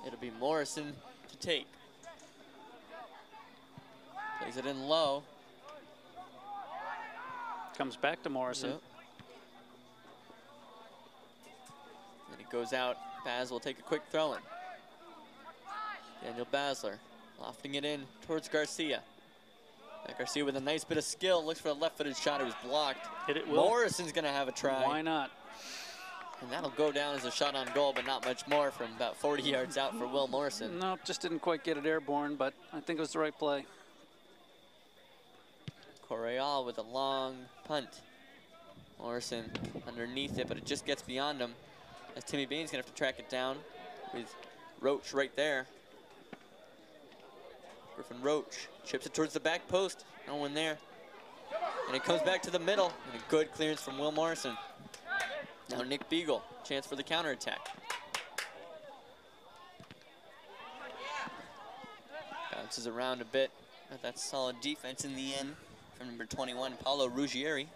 It'll be Morrison to take. Plays it in low. Comes back to Morrison. Yep. And it goes out. Baz will take a quick throw in. Daniel Basler lofting it in towards Garcia. Garcia with a nice bit of skill, looks for a left-footed shot. It was blocked. Hit it, Will. Morrison's going to have a try. Why not? And that'll go down as a shot on goal, but not much more from about 40 yards out for Will Morrison. No, just didn't quite get it airborne, but I think it was the right play. Correal with a long punt. Morrison underneath it, but it just gets beyond him. As Timmy Bain's going to have to track it down with Roach right there. Griffin Roach chips it towards the back post. No one there. And it comes back to the middle. And a good clearance from Will Morrison. Now Nick Beagle, chance for the counterattack. Bounces around a bit. But that's solid defense in the end from number 21, Paulo Ruggieri.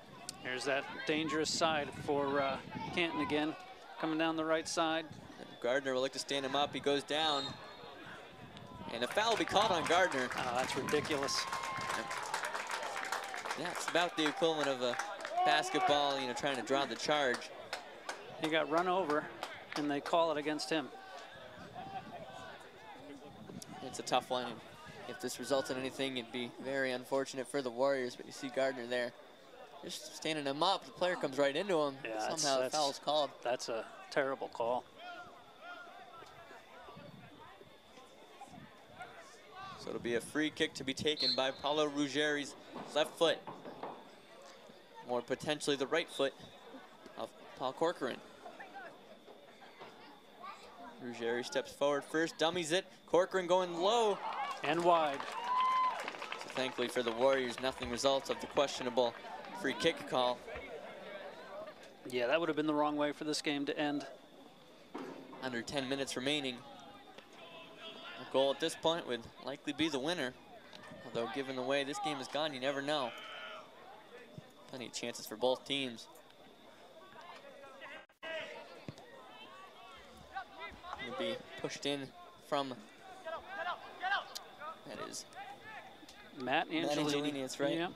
Here's that dangerous side for Canton again. Coming down the right side. And Gardner will look to stand him up. He goes down. And a foul will be called on Gardner. Oh, that's ridiculous. Yeah, it's about the equivalent of a basketball, trying to draw the charge. He got run over, and they call it against him. It's a tough one. If this results in anything, it'd be very unfortunate for the Warriors, but you see Gardner there just standing him up. The player comes right into him. Yeah, somehow the foul's called. That's a terrible call. So it'll be a free kick to be taken by Paulo Ruggeri's left foot. More potentially the right foot of Paul Corcoran. Ruggeri steps forward first, dummies it. Corcoran going low. And wide. So thankfully for the Warriors, nothing results of the questionable free kick call. Yeah, that would have been the wrong way for this game to end. Under 10 minutes remaining. A goal at this point would likely be the winner. Although given the way this game has gone, you never know. Plenty of chances for both teams. It'll be pushed in from, that is Matt Angelini. That's right. Yeah.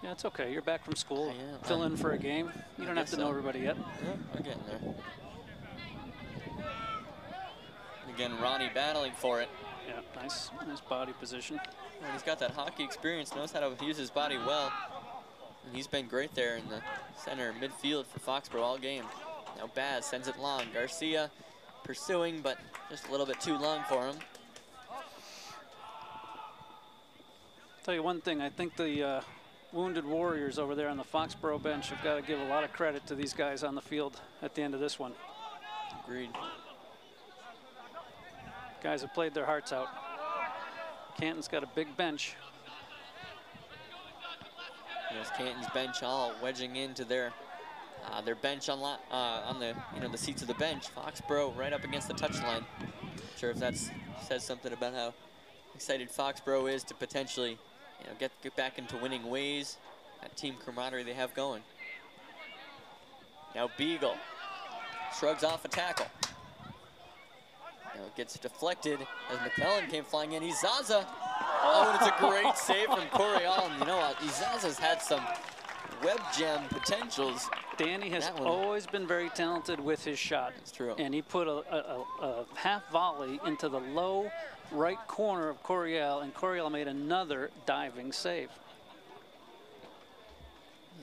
Yeah, it's okay. You're back from school. Yeah, Fill in for a game. You don't have to know everybody yet. Yeah, we're getting there. Again, Ronnie battling for it. Yeah, nice body position. And he's got that hockey experience, knows how to use his body well. And he's been great there in the center midfield for Foxboro all game. Now Baz sends it long. Garcia pursuing, but just a little bit too long for him. Tell you one thing, I think the wounded Warriors over there on the Foxboro bench have got to give a lot of credit to these guys on the field at the end of this one. Agreed. Guys have played their hearts out. Canton's got a big bench. There's Canton's bench all wedging into their bench on the the seats of the bench. Foxboro right up against the touchline. Not sure if that says something about how excited Foxboro is to potentially get back into winning ways. That team camaraderie they have going. Now Beagle shrugs off a tackle. Now it gets deflected as McClellan came flying in. Izaza. Oh, and it's a great save from Coryell. And you know what? Izaza's had some web gem potentials. Danny has always been very talented with his shot. That's true. And he put a half volley into the low right corner of Coryell, and Coryell made another diving save.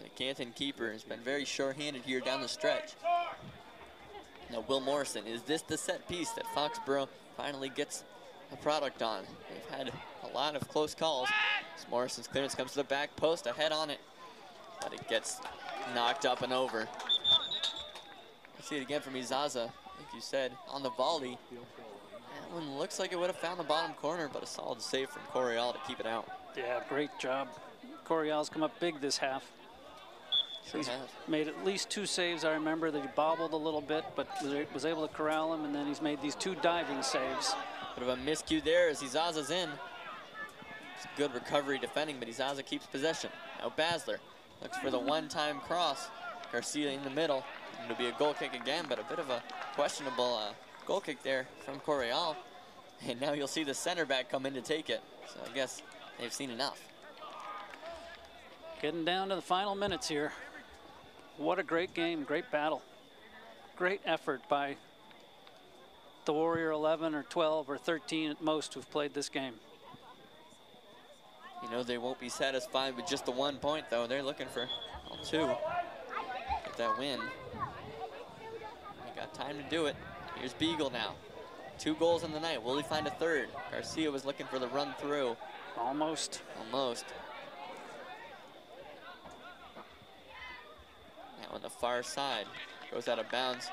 The Canton keeper has been very sure-handed here down the stretch. Now Will Morrison, is this the set piece that Foxboro finally gets a product on? They've had a lot of close calls. As Morrison's clearance comes to the back post, ahead on it, but it gets knocked up and over. Let's see it again from Izaza, like you said, on the volley. That one looks like it would have found the bottom corner, but a solid save from Coryell to keep it out. Yeah, great job. Coryell's come up big this half. Sure He's have. made at least 2 saves. I remember that he bobbled a little bit, but was able to corral him, and then he's made these 2 diving saves. Bit of a miscue there as Izaza's in. It's good recovery defending, but Izaza keeps possession. Now Basler looks for the one-time cross. Garcia in the middle. It'll be a goal kick again, but a bit of a questionable goal kick there from Coryell. And now you'll see the center back come in to take it. So I guess they've seen enough. Getting down to the final minutes here. What a great game, great battle. Great effort by the Warrior 11 or 12 or 13 at most who've played this game. You know, they won't be satisfied with just the 1 point, though. They're looking for all 2. Get that win. They got time to do it. Here's Beagle now. 2 goals in the night. Will he find a third? Garcia was looking for the run through. Almost. Almost. Now on the far side. Goes out of bounds.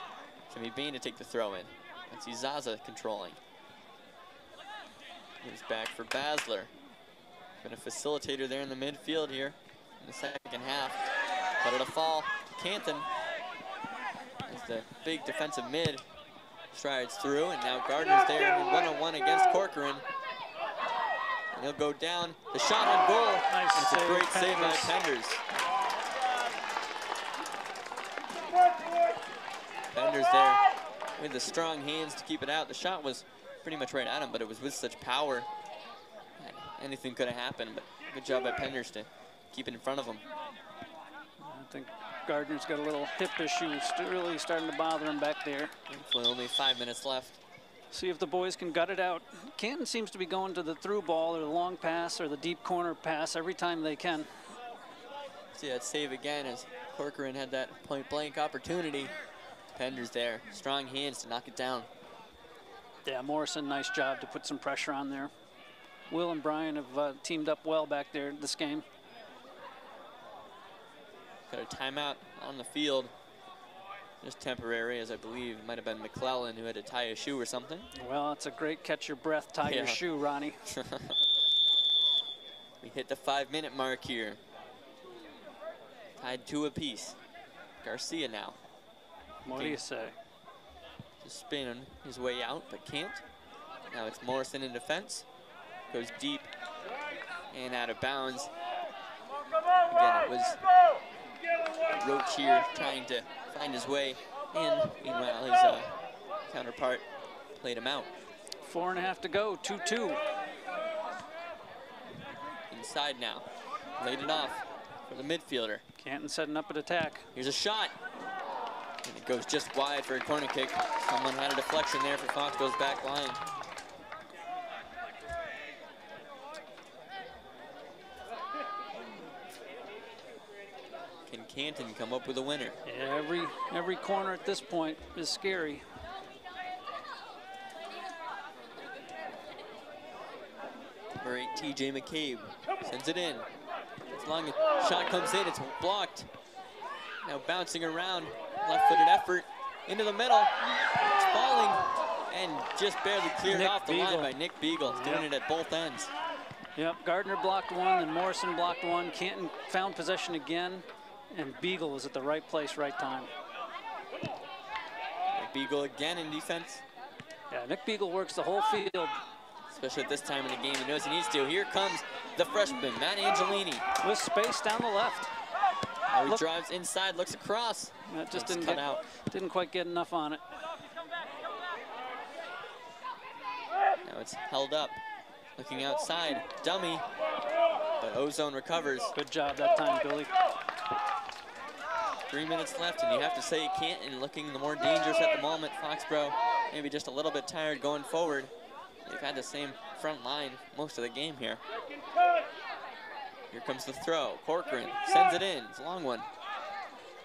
Jimmy Bean to take the throw in. That's Izaza controlling. He's back for Basler. Been a facilitator there in the midfield here in the second half. But it'll fall to Canton as the big defensive mid strides through, and now Gardner's there in one-on-one against Corcoran. And he'll go down. The shot on goal. Nice and it's a great save by Penders. Penders. Penders there with the strong hands to keep it out. The shot was pretty much right at him, but it was with such power. Anything could have happened, but good job by Penders to keep it in front of him. I think Gardner's got a little hip issue, really starting to bother him back there. Thankfully, only 5 minutes left. See if the boys can gut it out. Canton seems to be going to the through ball or the long pass or the deep corner pass every time they can. See that save again as Corcoran had that point-blank opportunity. Penders there, strong hands to knock it down. Yeah, Morrison, nice job to put some pressure on there. Will and Brian have teamed up well back there this game. Got a timeout on the field. Just temporary, as I believe it might have been McClellan who had to tie a shoe or something. Well, it's a great catch your breath, tie your shoe, Ronnie. We hit the 5-minute mark here. Tied 2 apiece. Garcia now. What do you say? Just spinning his way out, but can't. Now it's Morrison in defense. Goes deep and out of bounds. Again, it was Roach here trying to find his way in. Meanwhile, his counterpart played him out. 4.5 to go, 2-2. Inside now. Laid it off for the midfielder. Canton setting up an attack. Here's a shot. And it goes just wide for a corner kick. Someone had a deflection there for Foxborough's back line. Can Canton come up with a winner? Yeah, every corner at this point is scary. Number 8, TJ McCabe sends it in. As long as shot comes in, it's blocked. Now bouncing around, left-footed effort into the middle. It's falling and just barely cleared off the line by Nick Beagle. He's doing it at both ends. Yep, Gardner blocked one and Morrison blocked one. Canton found possession again, and Beagle was at the right place, right time. Nick Beagle again in defense. Yeah, Nick Beagle works the whole field. Especially at this time in the game, he knows he needs to. Here comes the freshman, Matt Angelini. With space down the left. Now he drives inside, looks across. That just didn't quite get enough on it. Now it's held up. Looking outside, dummy, but Ozone recovers. Good job that time, Billy. 3 minutes left, and you have to say Canton looking the more dangerous at the moment. Foxborough maybe just a little bit tired going forward. They've had the same front line most of the game here. Here comes the throw. Corcoran sends it in. It's a long one.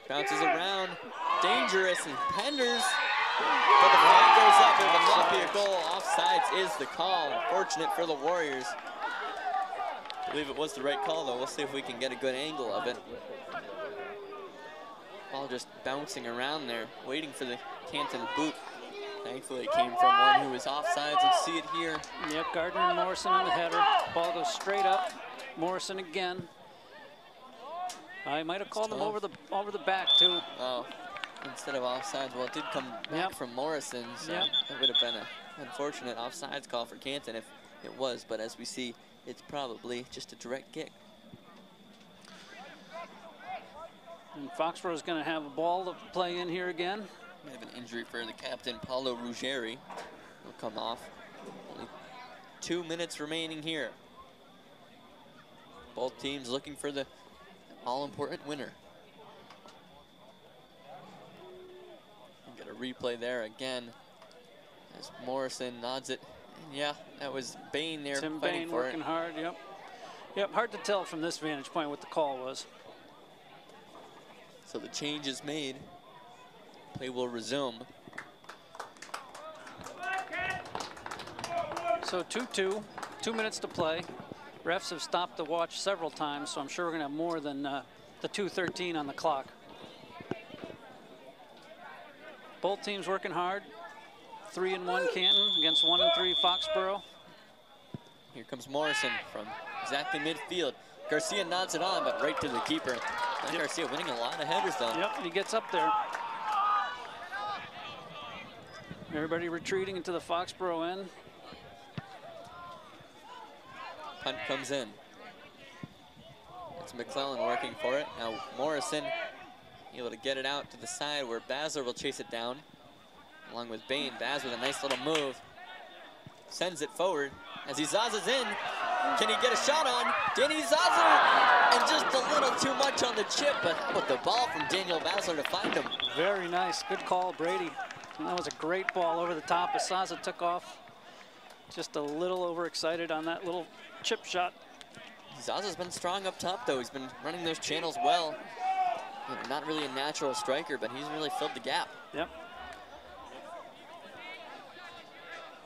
Bounces around. Dangerous, and Penders. But the flag goes up. It will not be a goal. Offsides is the call. Unfortunate for the Warriors. I believe it was the right call, though. We'll see if we can get a good angle of it. Ball just bouncing around there, waiting for the Canton boot. Thankfully, it came from one who was offsides. Let's see it here. Yep, Gardner and Morrison on the header. Ball goes straight up. Morrison again. I might have called him over the back too. Oh, instead of offsides. Well, it did come back from Morrison, so it would have been an unfortunate offsides call for Canton if it was. But as we see, it's probably just a direct kick. And Foxborough is going to have a ball to play in here again. We have an injury for the captain, Paulo Ruggeri. Will come off. Only 2 minutes remaining here. Both teams looking for the all-important winner. We'll get a replay there again as Morrison nods it. And yeah, that was Bain there Tim fighting Bain for working it. hard, Yep, hard to tell from this vantage point what the call was. So the change is made. Play will resume. So 2-2, 2 minutes to play. Refs have stopped the watch several times, so I'm sure we're going to have more than the 2:13 on the clock. Both teams working hard. 3-1 Canton against 1-3 Foxborough. Here comes Morrison from exactly midfield. Garcia nods it on, but right to the keeper. And Garcia winning a lot of headers, though. Yep, he gets up there. Everybody retreating into the Foxborough end. Punt comes in. It's McClellan working for it. Now Morrison able to get it out to the side where Basler will chase it down. Along with Bain. Baz with a nice little move. Sends it forward as he zazzes in. Can he get a shot on? Danny Zaza! And just a little too much on the chip, but how about the ball from Daniel Basler to find him? Very nice. Good call, Brady. And that was a great ball over the top as Zaza took off. Just a little overexcited on that little chip shot. Zaza's been strong up top, though. He's been running those channels well. You know, not really a natural striker, but he's really filled the gap. Yep.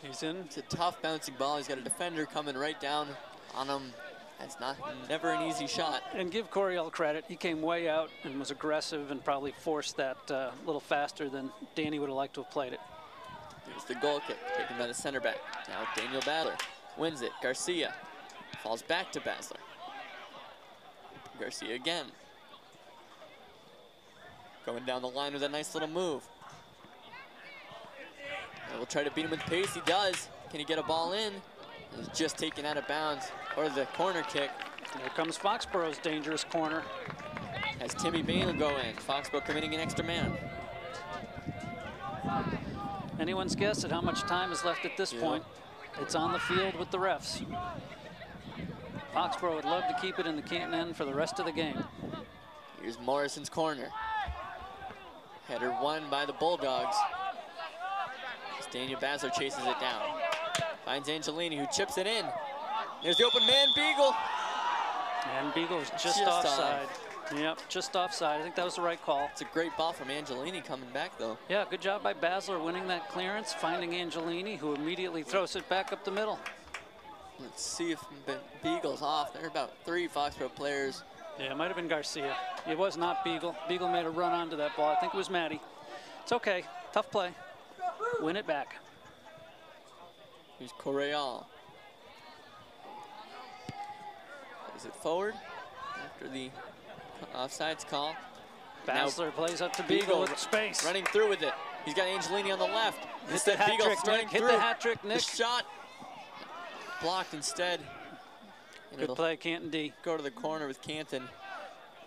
He's in. It's a tough bouncing ball. He's got a defender coming right down on him. That's never an easy shot. And give Coriel credit. He came way out and was aggressive and probably forced that a little faster than Danny would have liked to have played it. Here's the goal kick taken by the center back. Now Daniel Badler wins it. Garcia falls back to Basler. Garcia again. Going down the line with a nice little move. And we'll try to beat him with pace. He does. Can he get a ball in? He's just taken out of bounds. Or the corner kick. Here comes Foxboro's dangerous corner. As Timmy Bain will go in. Foxboro committing an extra man. Anyone's guess at how much time is left at this point? It's on the field with the refs. Foxboro would love to keep it in the Canton end for the rest of the game. Here's Morrison's corner. Header won by the Bulldogs. As Daniel Basler chases it down. Finds Angelini, who chips it in. There's the open man, Beagle. And Beagle is just offside. Yep, just offside. I think that was the right call. It's a great ball from Angelini coming back, though. Yeah, good job by Basler winning that clearance, finding Angelini, who immediately throws it back up the middle. Let's see if Beagle's off. There are about 3 Foxboro players. Yeah, it might have been Garcia. It was not Beagle. Beagle made a run onto that ball. I think it was Matty. It's okay. Tough play. Win it back. Here's Correal. Is it forward after the offsides call? Basler plays up to Beagle with space. Running through with it. He's got Angelini on the left. Hit the hat trick, Nick. Hit the hat trick, Nick. The shot blocked instead. Good play, Canton D. Go to the corner with Canton.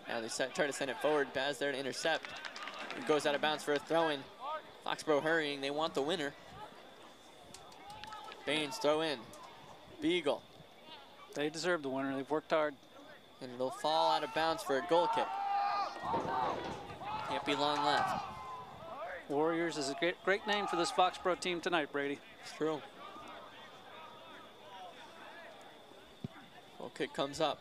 Now they try to send it forward. Baz there to intercept. It goes out of bounds for a throw-in. Foxboro hurrying. They want the winner. Baines throw in. Beagle. They deserve the winner. They've worked hard. And it'll fall out of bounds for a goal kick. Can't be long left. Warriors is a great name for this Foxboro team tonight, Brady. It's true. Goal kick comes up.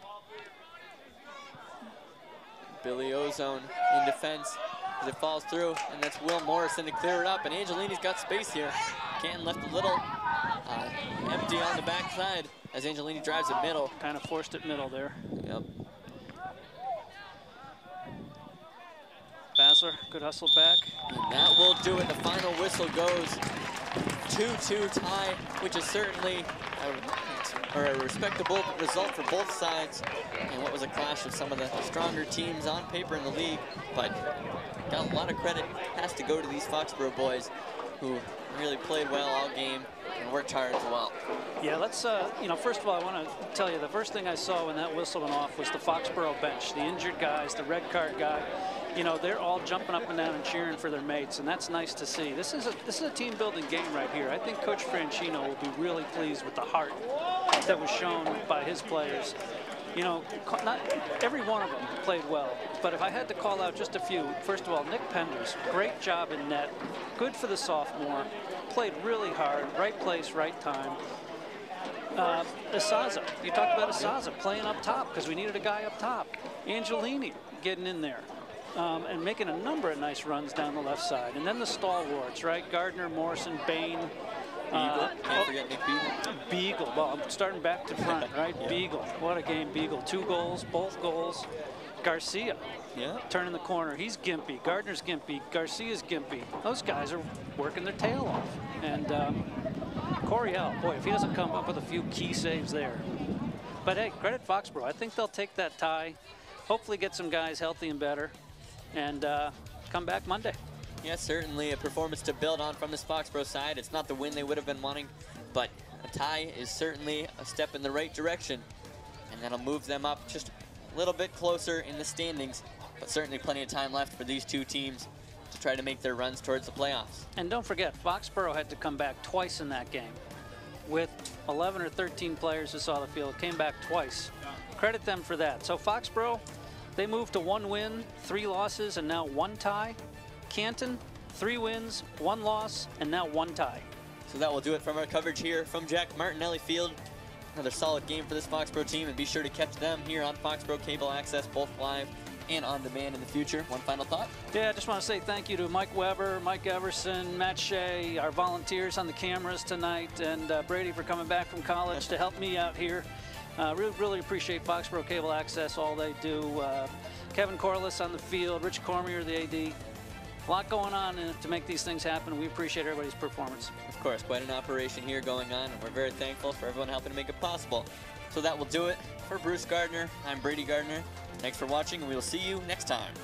Billy Ozone in defense as it falls through, and that's Will Morrison to clear it up, and Angelini's got space here. Canton left a little empty on the backside as Angelini drives it middle. Kind of forced it middle there. Yep. Basler, good hustle back. And that will do it. The final whistle goes 2-2 tie, which is certainly a respectable result for both sides, and what was a clash of some of the stronger teams on paper in the league. But got a lot of credit has to go to these Foxboro boys, who really played well all game and worked hard as well. Yeah, let's, you know, first of all, I want to tell you, the first thing I saw when that whistle went off was the Foxboro bench, the injured guys, the red card guy. You know, they're all jumping up and down and cheering for their mates, and that's nice to see. This is a team-building game right here. I think Coach Franchino will be really pleased with the heart that was shown by his players. You know, not every one of them played well, but if I had to call out just a few, first of all, Nick Penders, great job in net, good for the sophomore, played really hard, right place, right time. Asaza, you talked about Asaza playing up top because we needed a guy up top. Angelini getting in there. And making a number of nice runs down the left side. And then the stalwarts, right? Gardner, Morrison, Bain. Beagle, can't forget Nick Beagle. Beagle, well, I'm starting back to front, right? Yeah. Beagle, what a game, Beagle. 2 goals, both goals. Garcia, turning the corner. He's gimpy. Gardner's gimpy. Garcia's gimpy. Those guys are working their tail off. And Coriel, boy, if he doesn't come up with a few key saves there. But hey, credit Foxboro. I think they'll take that tie, hopefully get some guys healthy and better, and come back Monday. Yeah, certainly a performance to build on from this Foxboro side. It's not the win they would have been wanting, but a tie is certainly a step in the right direction, and that'll move them up just a little bit closer in the standings, but certainly plenty of time left for these two teams to try to make their runs towards the playoffs. And don't forget, Foxboro had to come back twice in that game. With 11 or 13 players who saw the field, came back twice. Credit them for that. So Foxboro, they moved to 1 win, 3 losses, and now 1 tie. Canton, 3 wins, 1 loss, and now 1 tie. So that will do it from our coverage here from Jack Martinelli Field. Another solid game for this Foxboro team, and be sure to catch them here on Foxboro Cable Access, both live and on demand in the future. One final thought? Yeah, I just want to say thank you to Mike Weber, Mike Everson, Matt Shea, our volunteers on the cameras tonight, and Brady for coming back from college to help me out here. Really appreciate Foxboro Cable Access, all they do. Kevin Corliss on the field, Rich Cormier, the AD. A lot going on to make these things happen. We appreciate everybody's performance. Of course, quite an operation here going on, and we're very thankful for everyone helping to make it possible. So that will do it. For Bruce Gardner, I'm Brady Gardner. Thanks for watching, and we will see you next time.